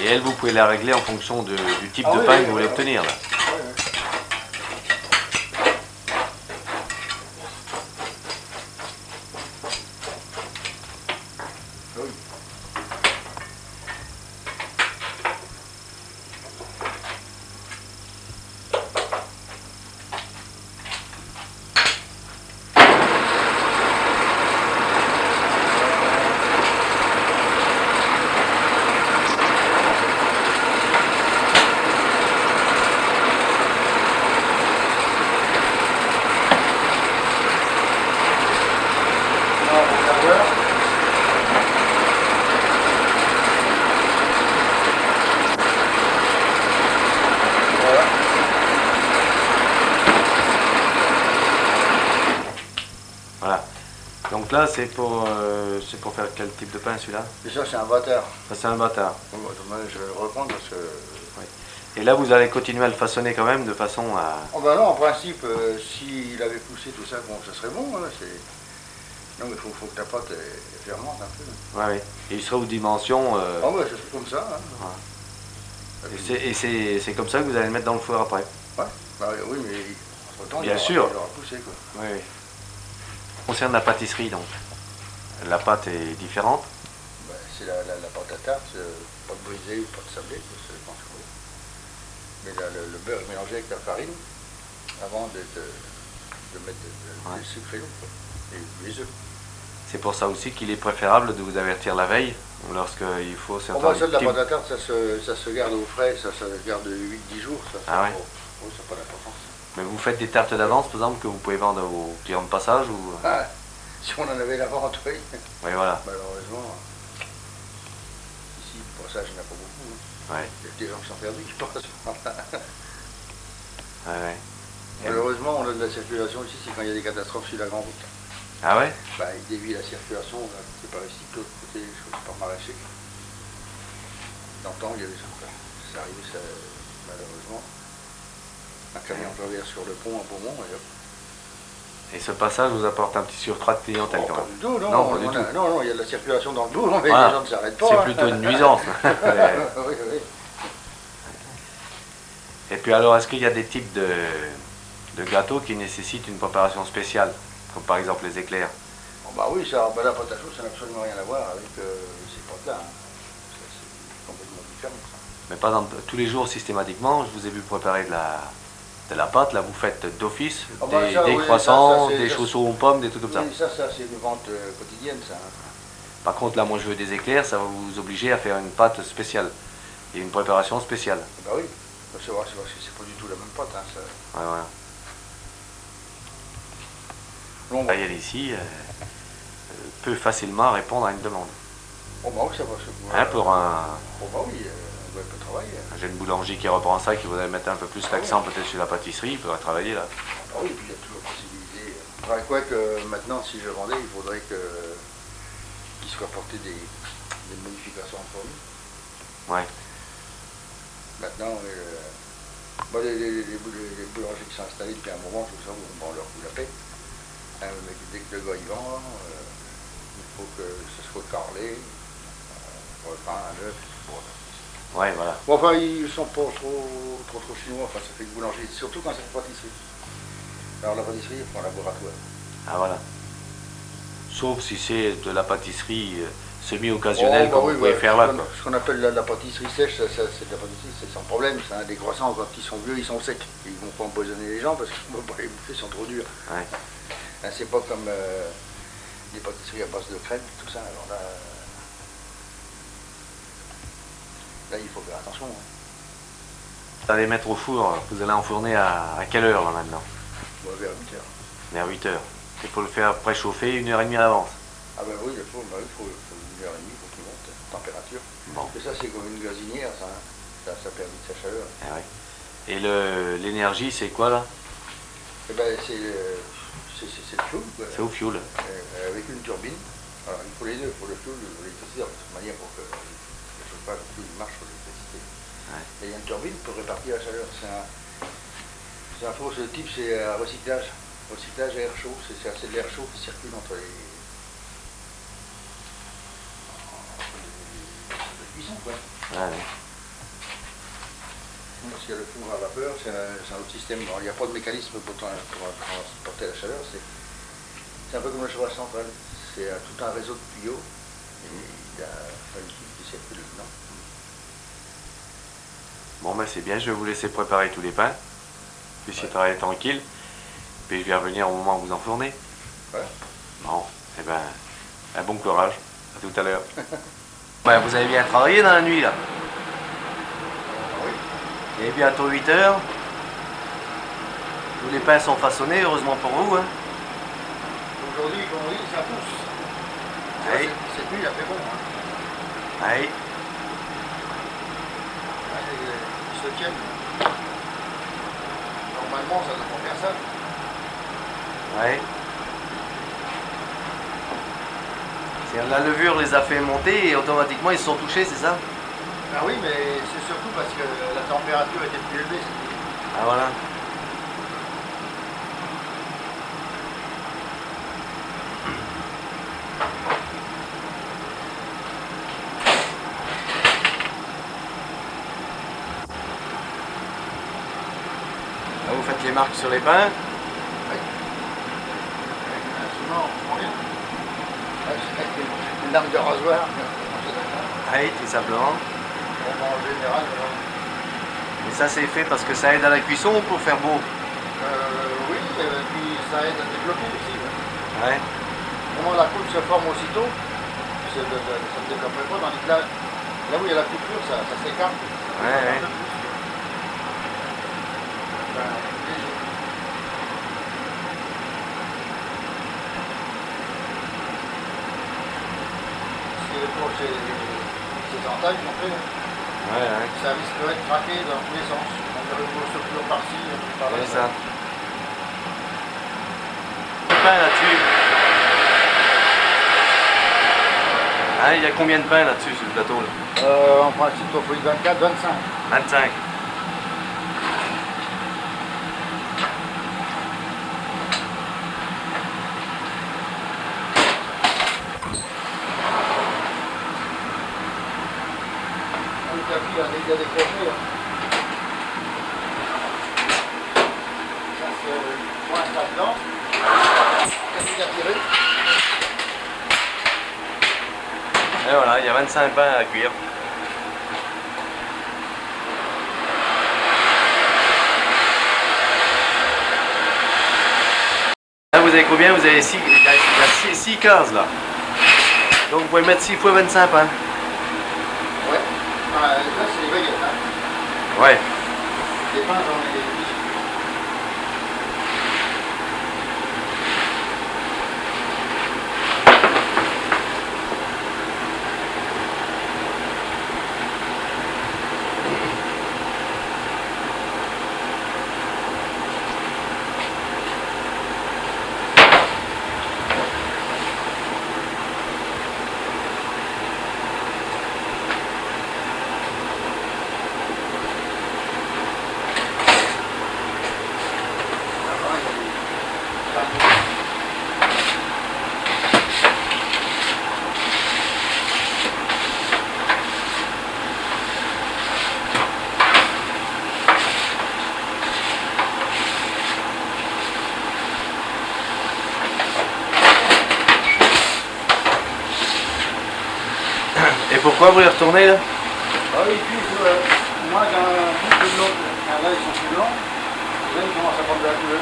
Et elle, vous pouvez la régler en fonction du type de pain que vous voulez obtenir. Là. Voilà. Donc là, c'est pour faire quel type de pain celui-là? Et ça, c'est un bâtard. Ça, c'est un bâtard. Bon, bah, je vais le reprendre parce que... Oui. Et là, vous allez continuer à le façonner quand même de façon à... Oh ben non, en principe, s'il avait poussé tout ça, bon, ça serait bon. Hein, Non, mais il faut que ta pâte elle fermente un peu. Ouais, ouais. Et il sera aux dimensions. Ah ouais, ça serait comme ça. Hein. Et c'est comme ça que vous allez le mettre dans le four après. Ouais, bah, oui, mais entre-temps, Bien il sûr. aura poussé, quoi. Oui, oui. Concernant la pâtisserie, donc, la pâte est différente. Bah, c'est la pâte à tarte, pas de brisée ou pas de sablé, ça dépend ce qu'on veut. Mais là, le beurre est mélangé avec la farine avant de mettre le sucre et l'eau, quoi. Et les œufs. C'est pour ça aussi qu'il est préférable de vous avertir la veille, lorsqu'il faut On certains voit ça de la types- pâte à tarte, ça se garde au frais, ça se garde 8-10 jours. Ça, Ah ouais. ça n'a pas d'importance. Mais vous faites des tartes d'avance, par exemple, que vous pouvez vendre aux clients de passage ou... Ah, si on en avait la vente, oui. Oui, voilà. Malheureusement, ici, le passage, il n'y en a pas beaucoup. Hein. Ouais. Il y a des gens qui sont perdus qui passent. Ouais, ouais. Malheureusement, on a de la circulation ici, c'est quand il y a des catastrophes sur la grande route. Ah ouais? Bah, il dévie la circulation, là, c'est par ici, de l'autre côté, je crois que c'est par maraîcher. Dans le temps, il y avait ça. Ça arrivait, ça, malheureusement. Un camion traverse sur le pont à Beaumont, et hop. Et ce passage vous apporte un petit surcroît de clientèle quand Pas même. du tout, non, Non, pas du on a- tout. non, il y a de la circulation dans le bout, mais Voilà. les gens ne s'arrêtent pas. C'est hein. plutôt une nuisance. Oui, oui. Et puis alors, est-ce qu'il y a des types de gâteaux qui nécessitent une préparation spéciale, comme par exemple les éclairs? Bon, bah oui, ça, bah, la pâte à chaud, ça n'a absolument rien à voir avec ces pâtes-là. Hein. C'est complètement différent, ça. Mais par exemple, tous les jours, systématiquement, je vous ai vu préparer de la pâte. Là, vous faites d'office Ah bah ça, des oui, croissants, ça, c'est- des ça, chaussons aux pommes, des trucs comme ça. Oui, ça c'est une vente quotidienne, ça. Hein. Par contre, là, moi, je veux des éclairs, ça va vous obliger à faire une pâte spéciale et une préparation spéciale. Bah oui, bah, c'est vrai, parce que c'est pas du tout la même pâte. Hein, ça. Ouais, voilà. Bon, Là, il ici peut facilement répondre à une demande. bah oui, ça va se Hein, pour un Bon, bah oui, on peut travailler. jeune boulanger qui reprend ça, qui voudrait mettre un peu plus l'accent peut-être sur la pâtisserie, il pourrait travailler là. Ah oui, puis il y a toujours possibilité. Enfin, quoi que maintenant, si je vendais, il faudrait qu'il soit apporté des modifications en forme. Ouais. Maintenant, bah, les boulangers qui sont installés depuis un moment, tout ça, on leur fout la paix. Hein, mais dès que le gars y vend, il faut que ce soit carrelé, pour le pain, un œuf, Ouais, voilà. bon, enfin, ils sont pas trop chinois, enfin, ça fait que boulanger, surtout quand c'est une pâtisserie. Alors la pâtisserie, il faut un laboratoire. Ah, voilà. Sauf si c'est de la pâtisserie semi-occasionnelle, Oh, bah comme oui, vous pouvez bah, faire là. Quoi. ce qu'on appelle la pâtisserie sèche, c'est de la pâtisserie, c'est sans problème. Ça, hein, des croissants, quand ils sont vieux, ils sont secs. Ils vont pas empoisonner les gens parce qu'on ne peut pas les bouffer, ils sont trop durs. Ouais. Hein, c'est pas comme des pâtisseries à base de crème, tout ça. Alors là il faut faire attention. Hein. Vous allez mettre au four, vous allez enfourner à quelle heure là maintenant? Bon, vers 8 heures. Vers 8 heures. Il faut le faire préchauffer 1h30 à l'avance. Ah ben oui, il faut 1h30 pour qu'il monte, température. Bon. Et ça, c'est comme une gazinière, ça. Hein. Ça perd vite sa chaleur. Ah ouais. Et l'énergie, c'est quoi là? Eh ben, c'est le fioul, quoi. C'est au fioul. Avec une turbine. Alors, il faut les deux, il faut le fioul et l'électricité, de toute manière, pour que le chauffage, le fioul marche sur l'électricité. Ouais. Et il y a une turbine pour répartir la chaleur. C'est un faux type, c'est un recyclage. Recyclage à air chaud, c'est de l'air chaud qui circule entre les cuissons, quoi. Ouais, ouais. Parce qu'il y a le four à vapeur, c'est un autre système. Alors, il n'y a pas de mécanisme pour transporter la chaleur. C'est un peu comme le chauffage central. C'est tout un réseau de tuyaux. Et il y a un liquide qui circule dedans. Bon, ben c'est bien, je vais vous laisser préparer tous les pains. Vous puissiez travailler tranquille. Puis je vais revenir au moment où vous enfournez. Ouais. Bon, eh ben, un bon courage. À tout à l'heure. Ben, vous avez bien travaillé dans la nuit là. Oui. Il est bientôt 8 heures. Tous les pains sont façonnés, heureusement pour vous. Hein. Aujourd'hui, comme on dit, ça pousse. Oui. Cette nuit, il a fait bon. Hein. Oui. Ils se tiennent. Normalement, ça devrait faire ça. Oui. La levure les a fait monter et automatiquement ils se sont touchés, c'est ça? Ah oui, mais c'est surtout parce que la température était plus élevée cette nuit. Ah voilà. vous faites les marques sur les pains. Souvent, on prend rien. Avec une lame de rasoir. Oui, tout simplement. En général, Et ça c'est fait parce que ça aide à la cuisson ou pour faire beau? oui, et puis ça aide à développer aussi. Ouais. Comment la coupe se forme aussitôt, ça ne développerait pas. Tandis que là où il y a la coupure, ça s'écarte. Ouais. C'est pour ces entailles qu'on fait. Ouais. Ça risque d'être craqué dans tous les sens. On dirait une grosse coupure par-ci, par-là. C'est ça. Le pain là-dessus. Hein, il y a combien de pains là-dessus sur le plateau là? En principe, il faut 24, 25. 25. Le tapis, il a décroché. Ça, c'est pour un tas dedans. Le tapis a tiré. Et voilà, il y a 25 pains à cuire. Là, vous avez combien? Vous avez 6, il y a 6 cases là. Donc vous pouvez mettre 6 fois 25 pains. Ouais. Là, c'est les baguettes. Hein. Ouais. Les pains dans les biscuits. Et pourquoi vous les retournez là? Ah oui, puis moi, d'un bout de l'autre, là, ils sont plus blancs. Là, ils commencent à prendre de la couleur.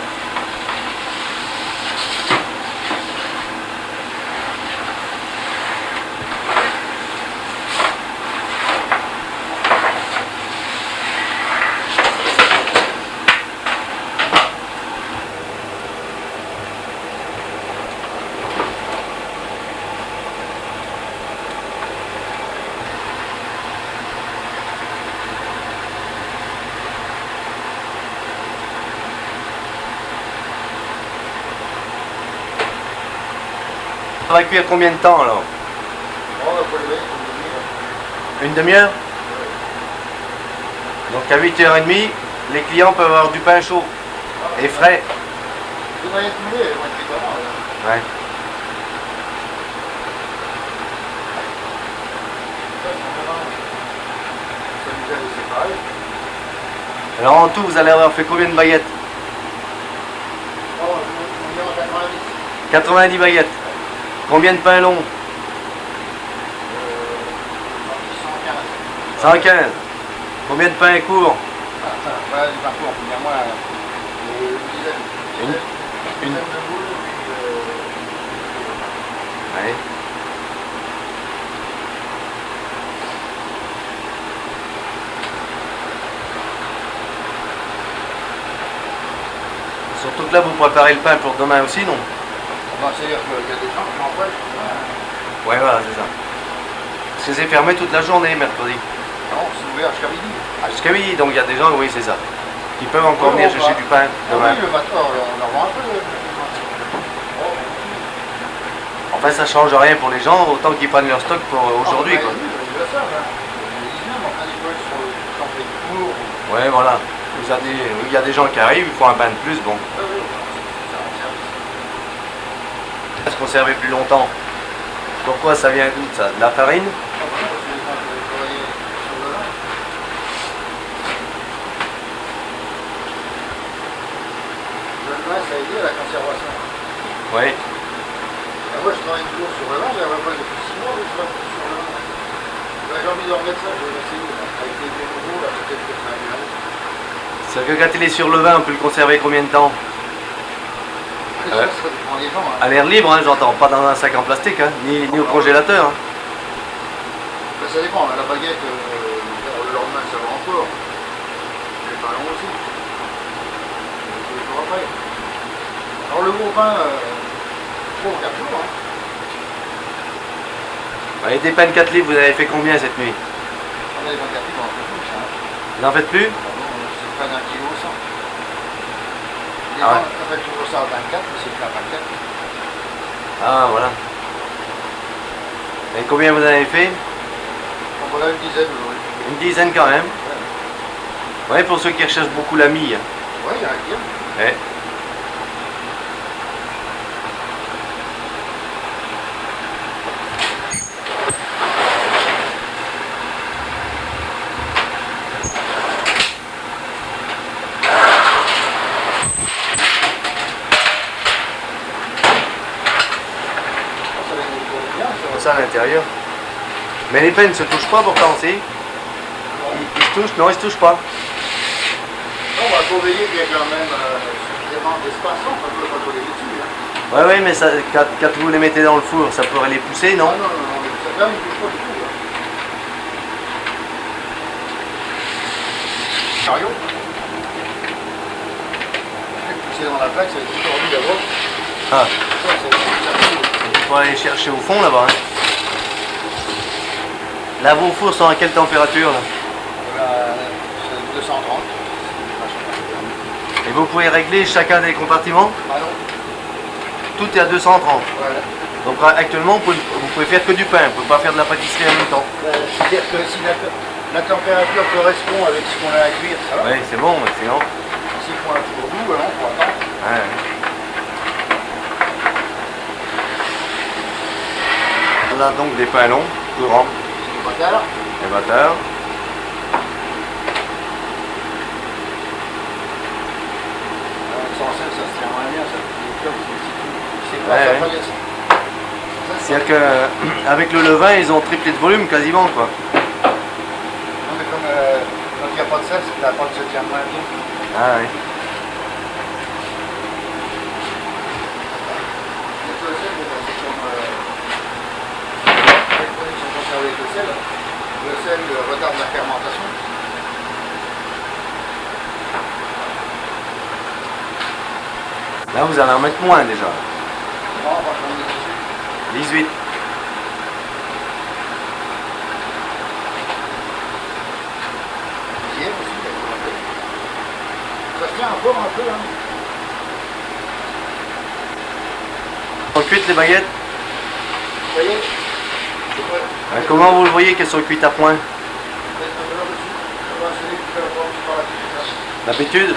Ça va cuire combien de temps alors? Oh, il faut le mettre, il faut le Une demi-heure? Donc à 8h30, les clients peuvent avoir du pain chaud et frais. Il va être moulé, ils vont être comment là. Ouais. Ça nous a laissé pareil. Alors en tout, vous allez avoir fait combien de baguettes? Oh, on est en 90. 90 baguettes. Combien de pains longs? 115. 115. Combien de pains courts? Voilà, du parcours, il y a moi une dizaine. Une. De boules, puis Ouais. Surtout que là, vous préparez le pain pour demain aussi, non? c'est-à-dire qu'il y a des gens qui m'envoient. Ouais, voilà, c'est ça. Parce que c'est fermé toute la journée, mercredi. Non, c'est ouvert jusqu'à midi. Ah, jusqu'à midi, donc il y a des gens, oui, c'est ça, qui peuvent encore venir chercher du pain demain. Oui, le matin, on en vend un peu. Enfin, ça change rien pour les gens, autant qu'ils prennent leur stock pour aujourd'hui, quoi. Ouais, voilà. Il y a des gens qui arrivent, il faut un pain de plus, bon. Se conserver plus longtemps. Pourquoi ça vient d'où ça? De la farine? vin, ça a aidé à la conservation. Ouais. Moi, je travaille toujours sur le vin, j'avais pas depuis 6 mois, je travaille sur le vin. J'ai envie de remettre ça, je vais essayer. Avec les vieux nouveaux, là, peut-être que ça va bien. C'est-à-dire que quand il est sur le vin, on peut le conserver combien de temps? Ça dépend des gens. Hein. À l'air libre, hein, j'entends, pas dans un sac en plastique, hein, ni au congélateur. Hein. Ben, ça dépend, la baguette, le lendemain, ça va encore. Les ballons aussi. Les jours après. Alors le gros pain, 3 ou 4 jours. Hein. Et des pains de 4 livres, vous avez fait combien cette nuit? On a les 24 livres, on en fait plus. Hein. Vous n'en faites plus? C'est pas d'un kilo au 100. Les Ah gens, ouais. on fait toujours ça à 24, mais c'est plus à 24. Ah, voilà. Et combien vous en avez fait? Donc voilà une dizaine aujourd'hui. Une dizaine quand même. Ouais, pour ceux qui recherchent beaucoup la mie. Hein. Ouais, il y a un kilo. Ouais. Ça à l'intérieur. Mais les pains ne se touchent pas pourtant, si? Ils se touchent? Non, ils se touchent pas. On va surveiller qu'il y ait quand même suffisamment d'espace, on peut pas coller dessus. Hein. Ouais, ouais, mais ça, quand vous les mettez dans le four, ça pourrait les pousser, non? Non, non, non, ça là, il ne touche pas du tout. Hein. Chariot. Pousser dans la plaque, ça va être tout tordu d'abord. Ah, Ça, c'est il faut aller chercher au fond là-bas. Hein. Là, vos fours sont à quelle température là? C'est 230. Et vous pouvez régler chacun des compartiments? Ah non. Tout est à 230. Voilà. Donc actuellement, vous pouvez faire que du pain, vous ne pouvez pas faire de la pâtisserie en même temps. C'est-à-dire que si la température correspond avec ce qu'on a à cuire, ça va. Oui, c'est bon, excellent. S'il faut un four doux, alors on va attendre. Ouais. On a donc des pains longs, courants, C'est pas tard. des batteurs. Sans sel, ça se tient moins bien, ça. C'est Ouais, pas ouais. ça passe. C'est-à-dire qu'avec le levain, ils ont triplé de volume quasiment, quoi. Non, mais comme quand il n'y a pas de sel, la pâte se tient moins bien. Ah oui. Le sel, c'est comme les produits sont conservés avec le sel. Le sel retarde la fermentation. Là, vous allez en mettre moins déjà. Non, par contre, on est dessus. 18. Hier aussi, ça se tient encore un peu. Hein. Sont cuites les baguettes? Vous voyez, c'est prêt. Comment vous le voyez qu'elles sont cuites à point? D'habitude?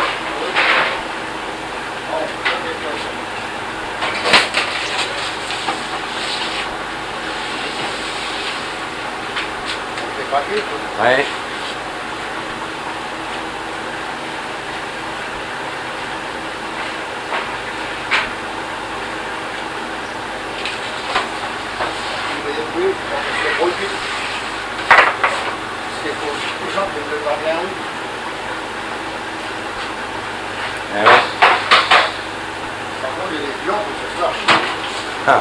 Ouais. Eh ouais. Par contre, il y a des viandes où ça se lâche. Ah.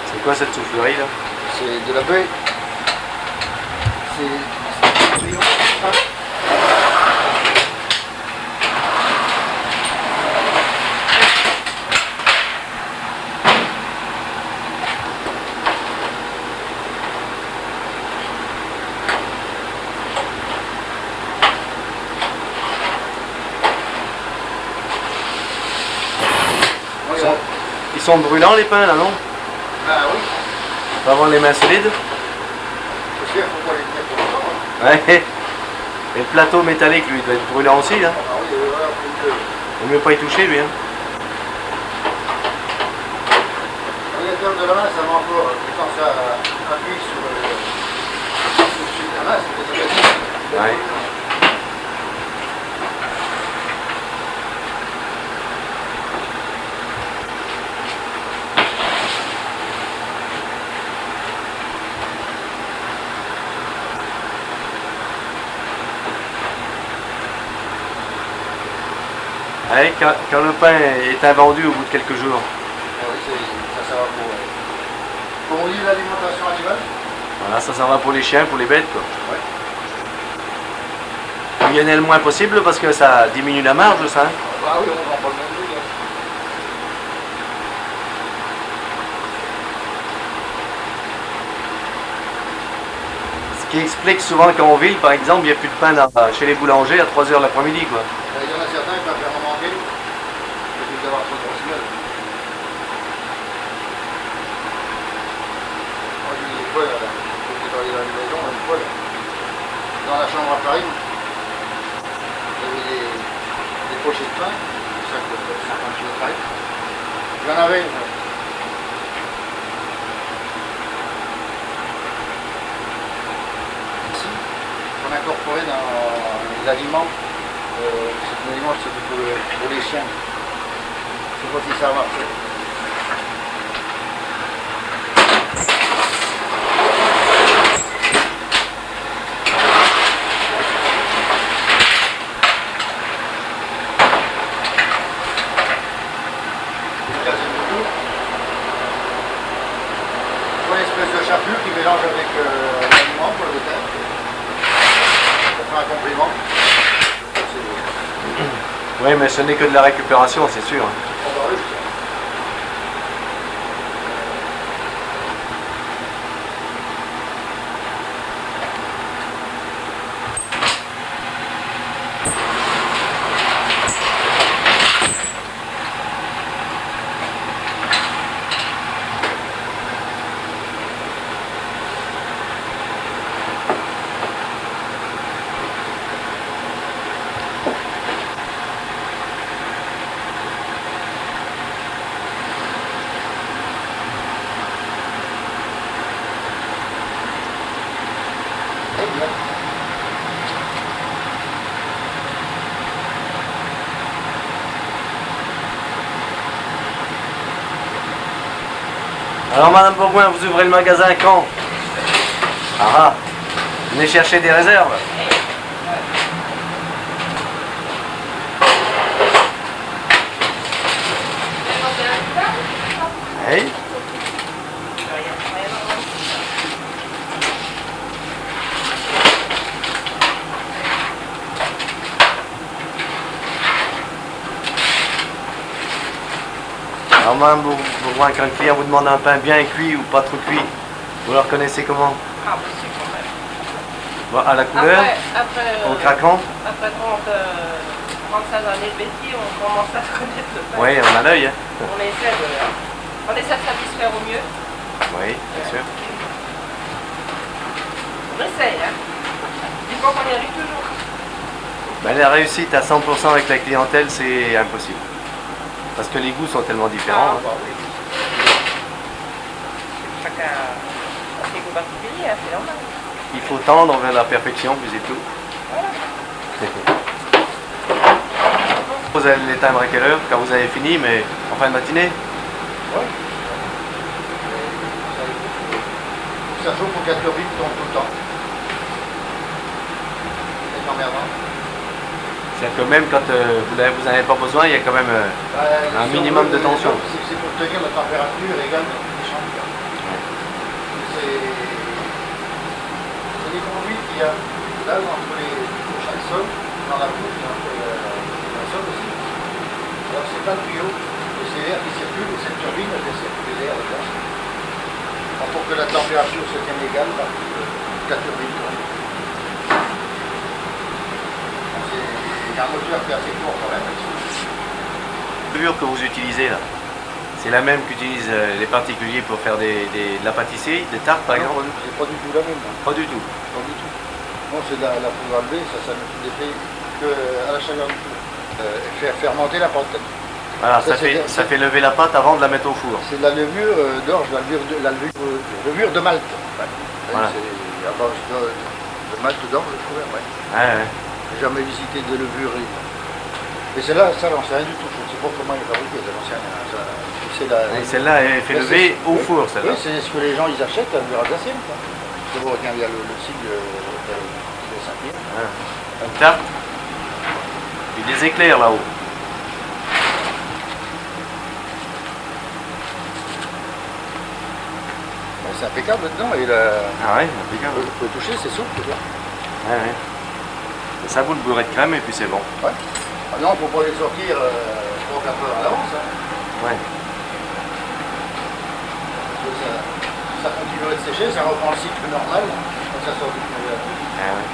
C'est quoi cette soufflerie là? C'est de la baie. C'est brillant. Ils sont brûlants les pains là, non? Ben oui. Faut avoir les mains solides. Parce qu'il ne faut pas les tenir pour longtemps. Hein. Ouais. Et le plateau métallique lui doit être brûlant aussi là. Ah oui, voilà, faut que... Il vaut mieux pas y toucher lui. Hein. Regarde de la main, ça va encore. Quand ça appuie sur le dessus de la main, Ouais. Ouais, quand le pain est invendu au bout de quelques jours. Ah oui, ça va pour... Comme on dit, l'alimentation animale. Voilà, ça va pour les chiens, pour les bêtes, quoi. Ouais. Il y en a le moins possible parce que ça diminue la marge, ça. Hein. Ah oui, on vend pas le même prix. Ce qui explique souvent qu'en ville, par exemple, il n'y a plus de pain chez les boulangers à 3 h l'après-midi, quoi. Il y en a certains qui peuvent vraiment manquer. Il faut avoir trop de personnel. Moi, j'ai des fois, j'étais dans la maison, une fois, dans la chambre à Paris, il y avait des pochettes de pain, des sacs de 50 kg de pain. J'en avais une. Ici, on incorporait dans les aliments, c'est un aliment c'était pour les chiens. Je ne sais pas si ça a marché. Une espèce de chapelure qui mélange avec l'aliment pour le bétail. Ça fait un complément. Oui, mais ce n'est que de la récupération, c'est sûr. On va réussir. Alors, Madame Bourgoin, vous ouvrez le magasin quand? Ah, venez chercher des réserves. Hey. Alors, Madame Bourgoin, quand un client vous demande un pain bien cuit ou pas trop cuit, vous le reconnaissez comment? Ah, bah, c'est quand même. Bon, à la couleur, Après, au craquant? après 35 années de métier, on commence à connaître le pain. Oui, on a l'œil. Hein. On essaie de satisfaire au mieux. Oui, bien sûr. On essaye, hein. Il faut qu'on y arrive toujours. Ben, la réussite à 100% avec la clientèle, c'est impossible. Parce que les goûts sont tellement différents. Bah oui. Chacun a ses goûts particuliers, hein, c'est normal. Il faut tendre vers la perfection, puis c'est tout. Vous allez l'éteindre à quelle heure? Quand vous avez fini, mais en fin de matinée? Oui. Ça chauffe pour 4 turbines qui tournent tout le temps. C'est emmerdant. C'est-à-dire que même quand vous n'en avez pas besoin, il y a quand même un minimum de tension. C'est pour tenir la température égale dans toutes les chambres. C'est des conduits qu'il y a là entre chaque sol, dans la bouche, entre la sol aussi. Alors c'est pas le tuyau, mais c'est l'air qui circule et cette turbine elle laisse circuler l'air dedans. Alors, pour que la température se tienne égale, bah, la turbine tourne. Il y a un moteur qui est assez fort quand même. La levure que vous utilisez là, c'est la même qu'utilisent les particuliers pour faire de la pâtisserie, des tartes par exemple? C'est pas du tout la même. Pas du tout. Pas du tout. Non, c'est de la poudre à lever, ça ne fait qu'à la chaleur du four. Faire fermenter la pâte. Voilà, ça fait lever la pâte avant de la mettre au four. C'est de la levure d'orge, la levure de Malte. Voilà. C'est à base Le malt dedans, je le trouvais après. Ouais, ouais. J'ai jamais visité de levurerie. Et celle-là, ça, j'en sais rien du tout. Je ne sais pas comment elle est fabriquée, ça, j'en sais rien. C'est la... Et celle-là, elle est fait Mais lever c'est- au oui, four, celle-là. Oui, c'est ce que les gens ils achètent à l'Alsacienne. Je vois, regarde, il y a le sigle de Saint-Pierre. Ouais. Une tarte. Puis des éclairs là-haut. C'est impeccable dedans. Et la... Ah ouais, impeccable. Vous pouvez toucher, c'est souple. Quoi. Ouais, ouais. Et ça vaut le beurre de crème et puis c'est bon. Ouais. Ah non, il ne faut pas les sortir 3 ou 4 heures à l'avance. Hein. Ouais. Parce que ça continue à sécher, ça reprend le cycle normal. Quand ça sort du congélateur. Ah ouais.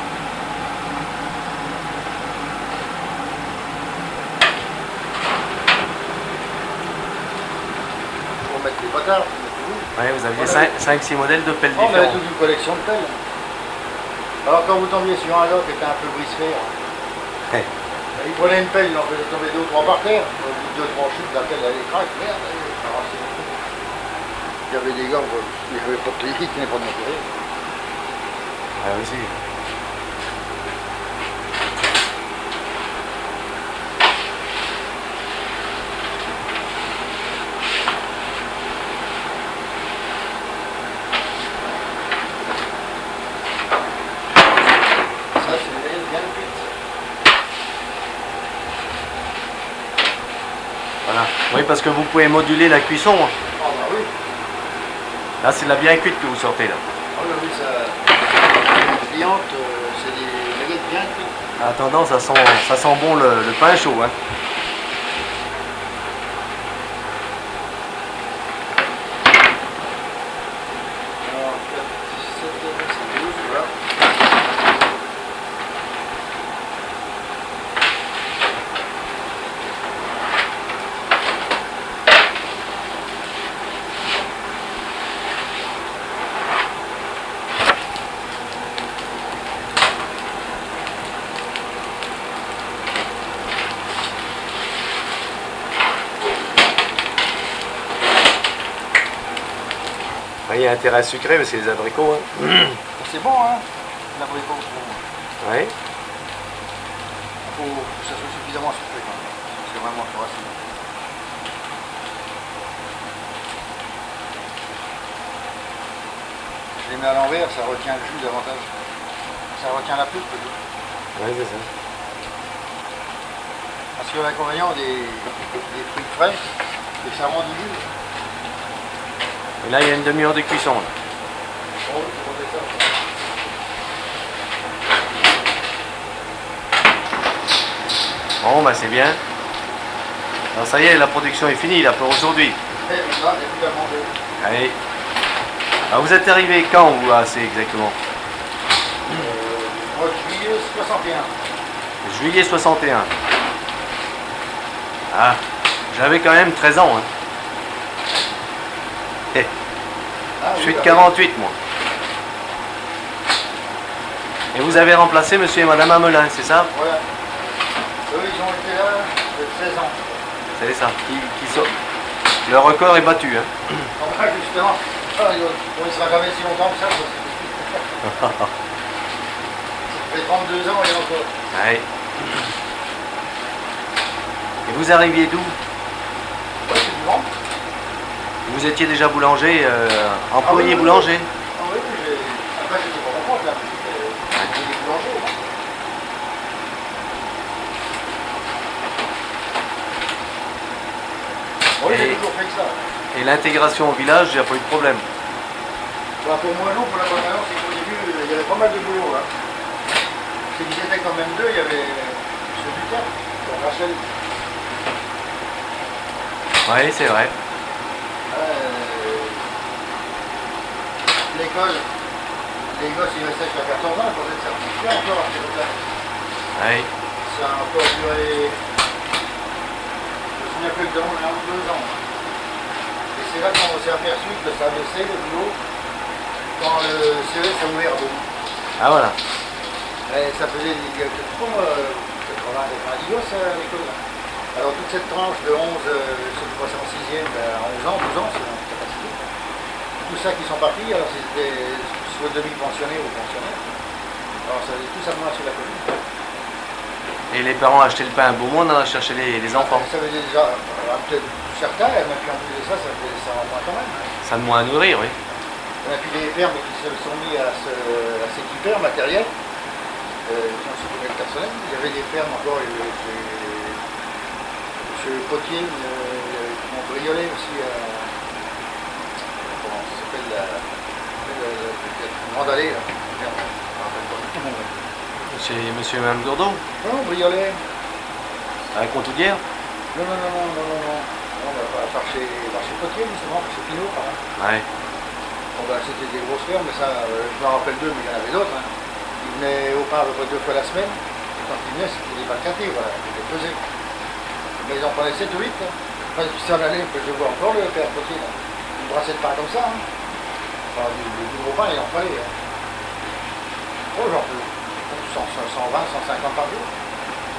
Il faut mettre les potards. Ouais, vous aviez 5-6 modèles de pelles On avait différents. toute une collection de pelles. Alors quand vous tombiez sur un lot qui était un peu brise-fer, Ouais. il prenait une pelle, il en faisait tomber 2 ou 3 par terre. Au bout de 2 ou 3 chutes, la pelle elle craque. Merde, ça ramassait le truc. Il y avait des gars, il n'y avait pas de clé, qui tenaient pas de matériel. Ah oui, si. Ça c'est bien cuite. Voilà. Oui, parce que vous pouvez moduler la cuisson. Ah bah oui. Là, c'est de la bien cuite que vous sortez là. Ah bah oui, ça. Les clientes, c'est des baguettes bien cuites. En attendant, ça sent bon le pain chaud. Hein. Alors, 4, 17, c'est 12, voilà. Ah, il y a intérêt à sucrer parce que les abricots. Hein. C'est bon, hein, l'abricot. Ouais. Il faut que ça soit suffisamment sucré quand même. C'est vraiment trop acide. Je les mets à l'envers, ça retient le jus davantage. Ça retient la pulpe. Ouais, c'est ça. Parce que l'inconvénient des fruits frais, c'est que ça rend du jus. Et là, il y a une demi-heure de cuisson. Là. Oh, c'est pour ça. Bon, bah c'est bien. Alors ça y est, la production est finie là pour aujourd'hui. Et là, il n'y a plus à manger. Allez. Alors, vous êtes arrivé quand vous assez exactement? Mois de juillet 61. Juillet 61. Ah, j'avais quand même 13 ans. Hein. Eh, Ah, je oui, suis de bah, 48 moi. Et vous avez remplacé monsieur et madame Amelin, c'est ça? Voilà. Eux, ils ont été là de 16 ans. C'est ça. Le record est battu. Hein. Enfin, justement, il ne sera jamais si longtemps que ça. Ça fait 32 ans et encore. Ouais. Et vous arriviez d'où? Ouais, c'est du vent. Vous étiez déjà boulanger, employé Ah oui, oui, boulanger? Ah oui, après, je n'étais pas mon compte là. J'étais des boulangers. Hein. Oui, j'ai Et- toujours fait que ça. Et l'intégration au village, il n'y a pas eu de problème. Bah, pour moi, non, pour la bonne raison, c'est qu'au début, il y avait pas mal de boulot. Hein. C'est qu'ils étaient quand même deux, il y avait M. Ducat, Rachel. Oui, c'est vrai. L'école, les gosses ils restaient jusqu'à 14 ans, ils pouvaient être certifiés encore à cette époque-là. Oui. Ça a encore duré, je me souviens plus exactement, mais 1 ou 2 ans. Et c'est là qu'on s'est aperçu que ça baissait le boulot quand le CV s'est ouvert de nous. Ah voilà. Et ça faisait, il y a 80-90 gosses à l'école. Alors toute cette tranche de 11, ceux qui passaient en 6e, à 11 ans, 12 ans, c'est une capacité. Tout ça qui sont partis, alors c'était soit demi-pensionnés ou pensionnaires. Alors ça allait tout simplement sur la commune. Et les parents achetaient le pain à Beaumont, on a cherché les enfants. Ça veut dire déjà, peut-être certains, mais puis en plus de ça, ça fait ça en moins quand même. Ça de moins à nourrir, oui. Et puis les fermes qui se sont mis à s'équiper en matériel, qui ont supprimé le personnel. Il y avait des fermes encore, il y avait chez Potier, mon Briolet aussi, comment ça s'appelle, la Grande Allée, là. Merde, je me rappelle pas. Chez monsieur et madame Gourdeau, Non, Briolet. à la Contoudière. Non, non, non, non, non, non, non. On va chez Potier, justement, chez Pinot, par exemple. Ouais. Bon, ben, c'était des grosses fermes, mais ça, je me rappelle d'eux, mais il y en avait d'autres. Hein. Ils venaient au pain à peu près 2 fois la semaine. Et quand ils venaient, c'était des bacatés, voilà, ils les faisaient. Mais ils en prenaient 7 ou 8. Hein. Enfin, puis ça en allait, je vois encore le père Potier, là. Une brassée de pain comme ça. Hein. Enfin, du gros pain, il en fallait. Hein. Oh, genre 120, 150 par jour.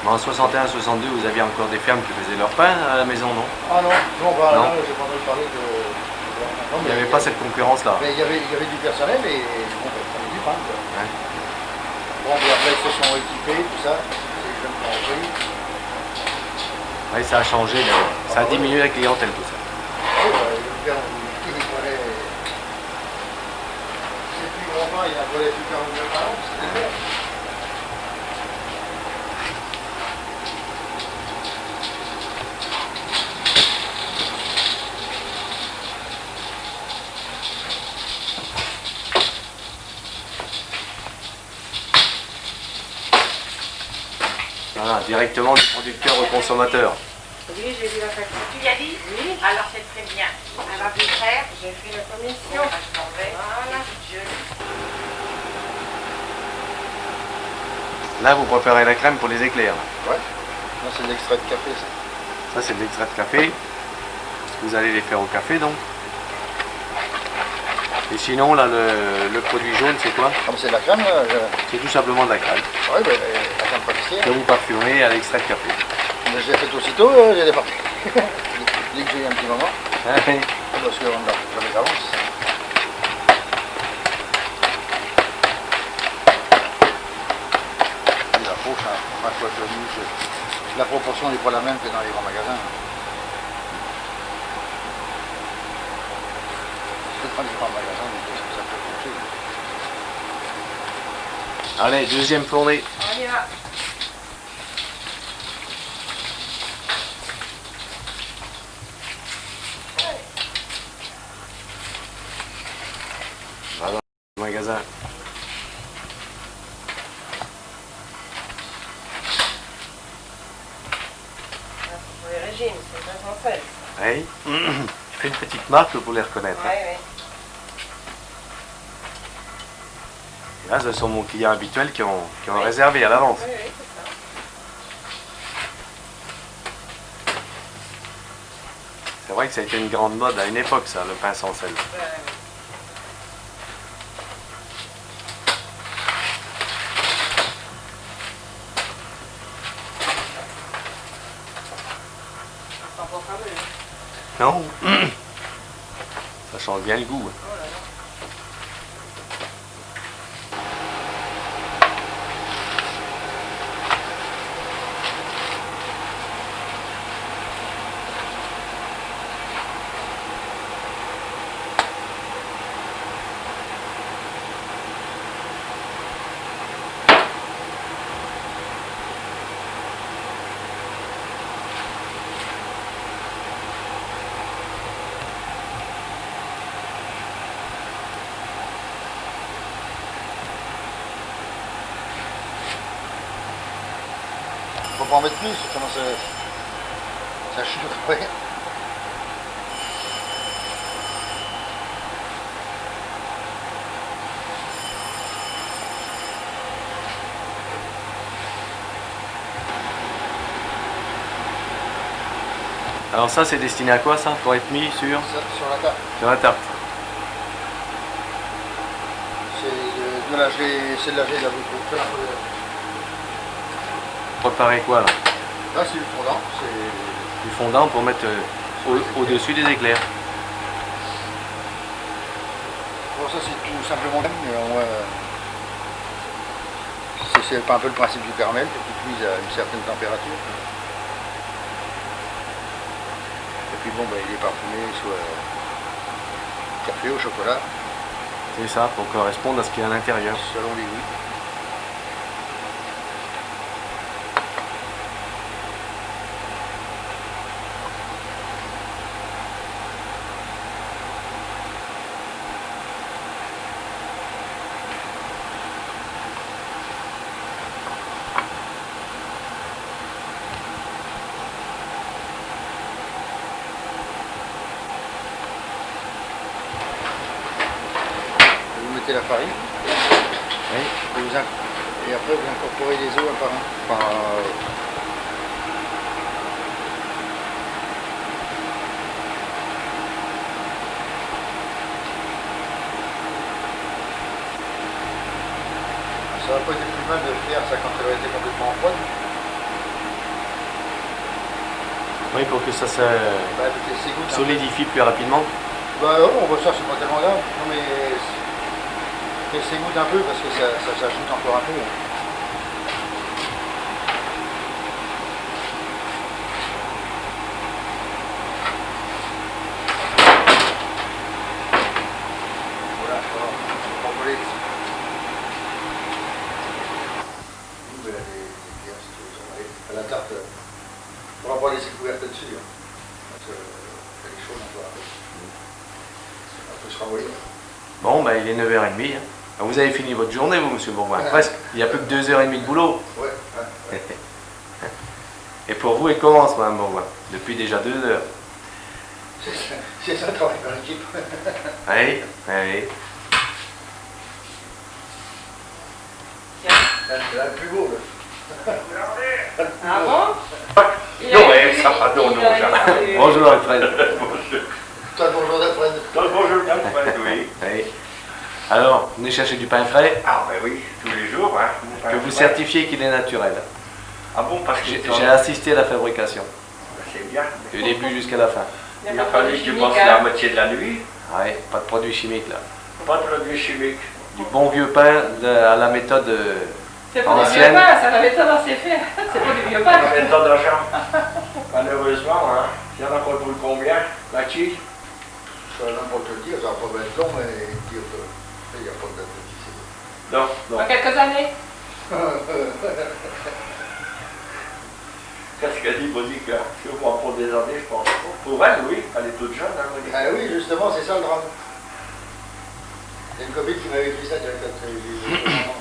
Mais en 61, 62, vous aviez encore des fermes qui faisaient leur pain à la maison, non? Ah non, non, bah, Non. là, j'ai pas entendu parler de... Non, Il n'y avait pas cette concurrence-là. Mais il y avait du personnel et bon, ben, ça avait du pain. Quoi. Ouais. Bon, puis après, ils se sont équipés, tout ça. C'est les jeunes qui ont repris. Oui, ça a changé, mais ça a diminué la clientèle, tout ça. Oui, bah, le père, il prenait... C'est plus grand pain, il en prenait plus 40 000 par an, c'était le père. Voilà, directement du producteur au consommateur. Oui, j'ai vu la facture. Tu y as dit? Oui. Alors c'est très bien. Alors je vais faire. J'ai fait la commission. Bon, bah, je m'en vais. Voilà. Là, vous préparez la crème pour les éclairs. Ouais. Non, c'est de l'extrait de café, ça. Ça, c'est de l'extrait de café. Vous allez les faire au café, donc. Et sinon, là, le produit jaune, c'est quoi? Comme c'est de la crème, là, C'est tout simplement de la crème ouais, ben, la crème pâtissière. que vous parfumez à l'extrait de café. Mais je l'ai fait aussitôt, j'ai départé. Dès que j'ai eu un petit moment. Ah oui. Parce qu'on l'avait d'avance. Et la poche, hein, enfin, quoi que la proportion n'est pas la même que dans les grands magasins. Dans les grands magasins, ça peut pencher. Allez, deuxième fournée. On y va. Va dans le magasin. Pour les régimes, c'est pas français. Oui. Fais une petite marque pour les reconnaître. Oui, oui. Et là, ce sont nos clients habituels qui ont réservé à l'avance. Oui, oui, c'est ça. C'est vrai que ça a été une grande mode à une époque, ça, le pain sans sel. Ça sent pas fameux. Non. Ça change bien le goût. Oh là là. Faut pas en mettre plus, comment ça chute après. Alors ça, c'est destiné à quoi, ça? Pour être mis sur Sur la table. la tarte. C'est de l'âger de la boucle. Préparer quoi, là? Là, c'est du fondant. C'est Du fondant pour mettre au-dessus des éclairs. bon, ça, c'est tout simplement mais au moins, c'est un peu le principe du caramel, pour qu'il cuise à une certaine température. Et puis bon, il est parfumé, soit café au chocolat, C'est ça, pour correspondre à ce qu'il y a à l'intérieur. selon les goûts. Vous mettez la farine. Oui. Et après vous incorporez les œufs un par un. Enfin, ça n'a pas été plus mal de faire ça quand elle a été complètement en froide. Oui, pour que ça se Bah, avec les ségouttes, hein. solidifie plus rapidement. Bah non, ça c'est pas tellement grave. Non mais qu'elle s'égoutte un peu parce que ça s'ajoute encore un peu. Voilà, ça va. On va voler. Nous, elle est bien, si tu veux, à la tarte. On va pas laisser couverte dessus. Hein. Parce qu'elle est chaude encore un peu. Un peu se renvoyer. Bon, bah, il est 9h30. Hein. Ah, vous avez fini votre journée, vous, monsieur Bourgoin? Presque. Il n'y a plus que 2h30 de boulot. Ouais, ouais. Et pour vous, il commence, madame Bourgoin. Depuis déjà 2 heures. C'est ça le travail dans l'équipe. Oui, oui. C'est là le plus beau, là. Ah bon? Non, mais ça va, non, jamais. Bonjour, Alfred. Toi, bonjour d'Alfred. Bonjour, Alfred, oui. Oui. Alors, venez chercher du pain frais, Ah, ben oui, tous les jours. Hein, que vous certifiez qu'il est naturel. Ah bon, parce que J'ai assisté à la fabrication, c'est bien. du début jusqu'à la fin. Il a fallu que tu passes la moitié de la nuit. Oui, pas de produits chimiques là. Pas de produits chimiques. Du bon vieux pain à la méthode C'est pas du vieux ancienne. pain, ça l'avait tendance à faire. C'est pas du vieux pain. On a tant d'argent. Malheureusement, hein. Il y en a pas pour combien? La qui? Ça va n'importe te dire, ça va pas être long, mais dire que il n'y a pas de date de fixée. Non, non. Dans quelques années. Qu'est-ce qu'elle dit, Monique? Je crois pour des années, je pense. Pour elle, oui, elle est toute jeune, hein, Monique. Ah oui, justement, c'est ça le drame. Il y a une copine qui m'avait écrit ça il y a 4 ans.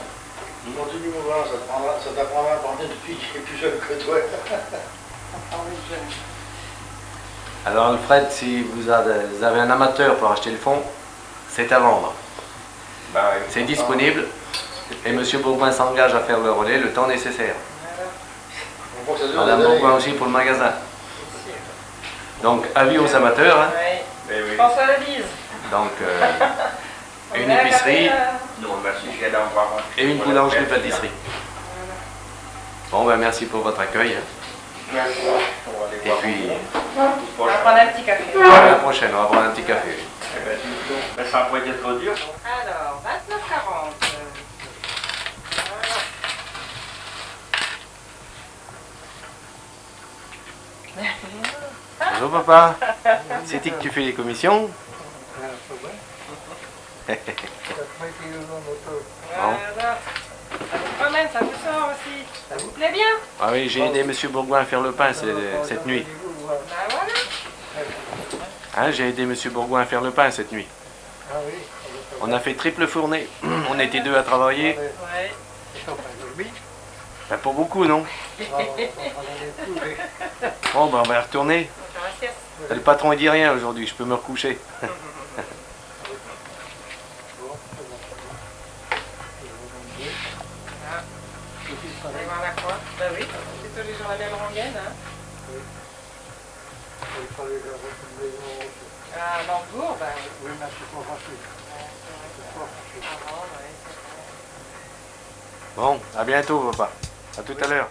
Continue, mon grand, ça t'apprendra à parler depuis qu'il est plus jeune que toi. Alors Alfred, si vous avez un amateur pour acheter le fond, c'est à vendre. Ben, C'est disponible et monsieur Bourgoin s'engage à faire le relais le temps nécessaire. Bon, ça dure Madame des années. Bourgoin aussi pour le magasin. Donc avis aux amateurs, hein. Oui. mais oui. Je pense à la bise. Donc On une met un épicerie café, Non, merci, je viens d'en voir un. et une boulangerie-pâtisserie. Bon ben merci pour votre accueil. Hein. Merci. On va aller Et voir. puis On va prendre un petit café. à la prochaine, on va prendre un petit café. Eh ben, dis donc. Mais ça n'a pas été trop dur. Alors, 29,40. Bonjour papa, c'est qui que tu fais les commissions? Voilà. Ça vous promène, ça vous sort aussi. Ça vous plaît bien? Ah oui, j'ai aidé monsieur Bourgoin à faire le pain cette nuit. Ben voilà. Hein, j'ai aidé monsieur Bourgoin à faire le pain cette nuit. On a fait triple fournée. On était 2 à travailler. Ouais. Ben, pour beaucoup, non? Bon, ben, on va y retourner. On va faire la sieste. Le patron il dit rien aujourd'hui, je peux me recoucher. Vous allez voir la croix? Ben oui, c'est tous les jours la même rengaine. Hein? À Lembourg, ben oui. Oui, mais c'est pas facile. Avant, ouais. Bon, à bientôt papa. À tout à l'heure.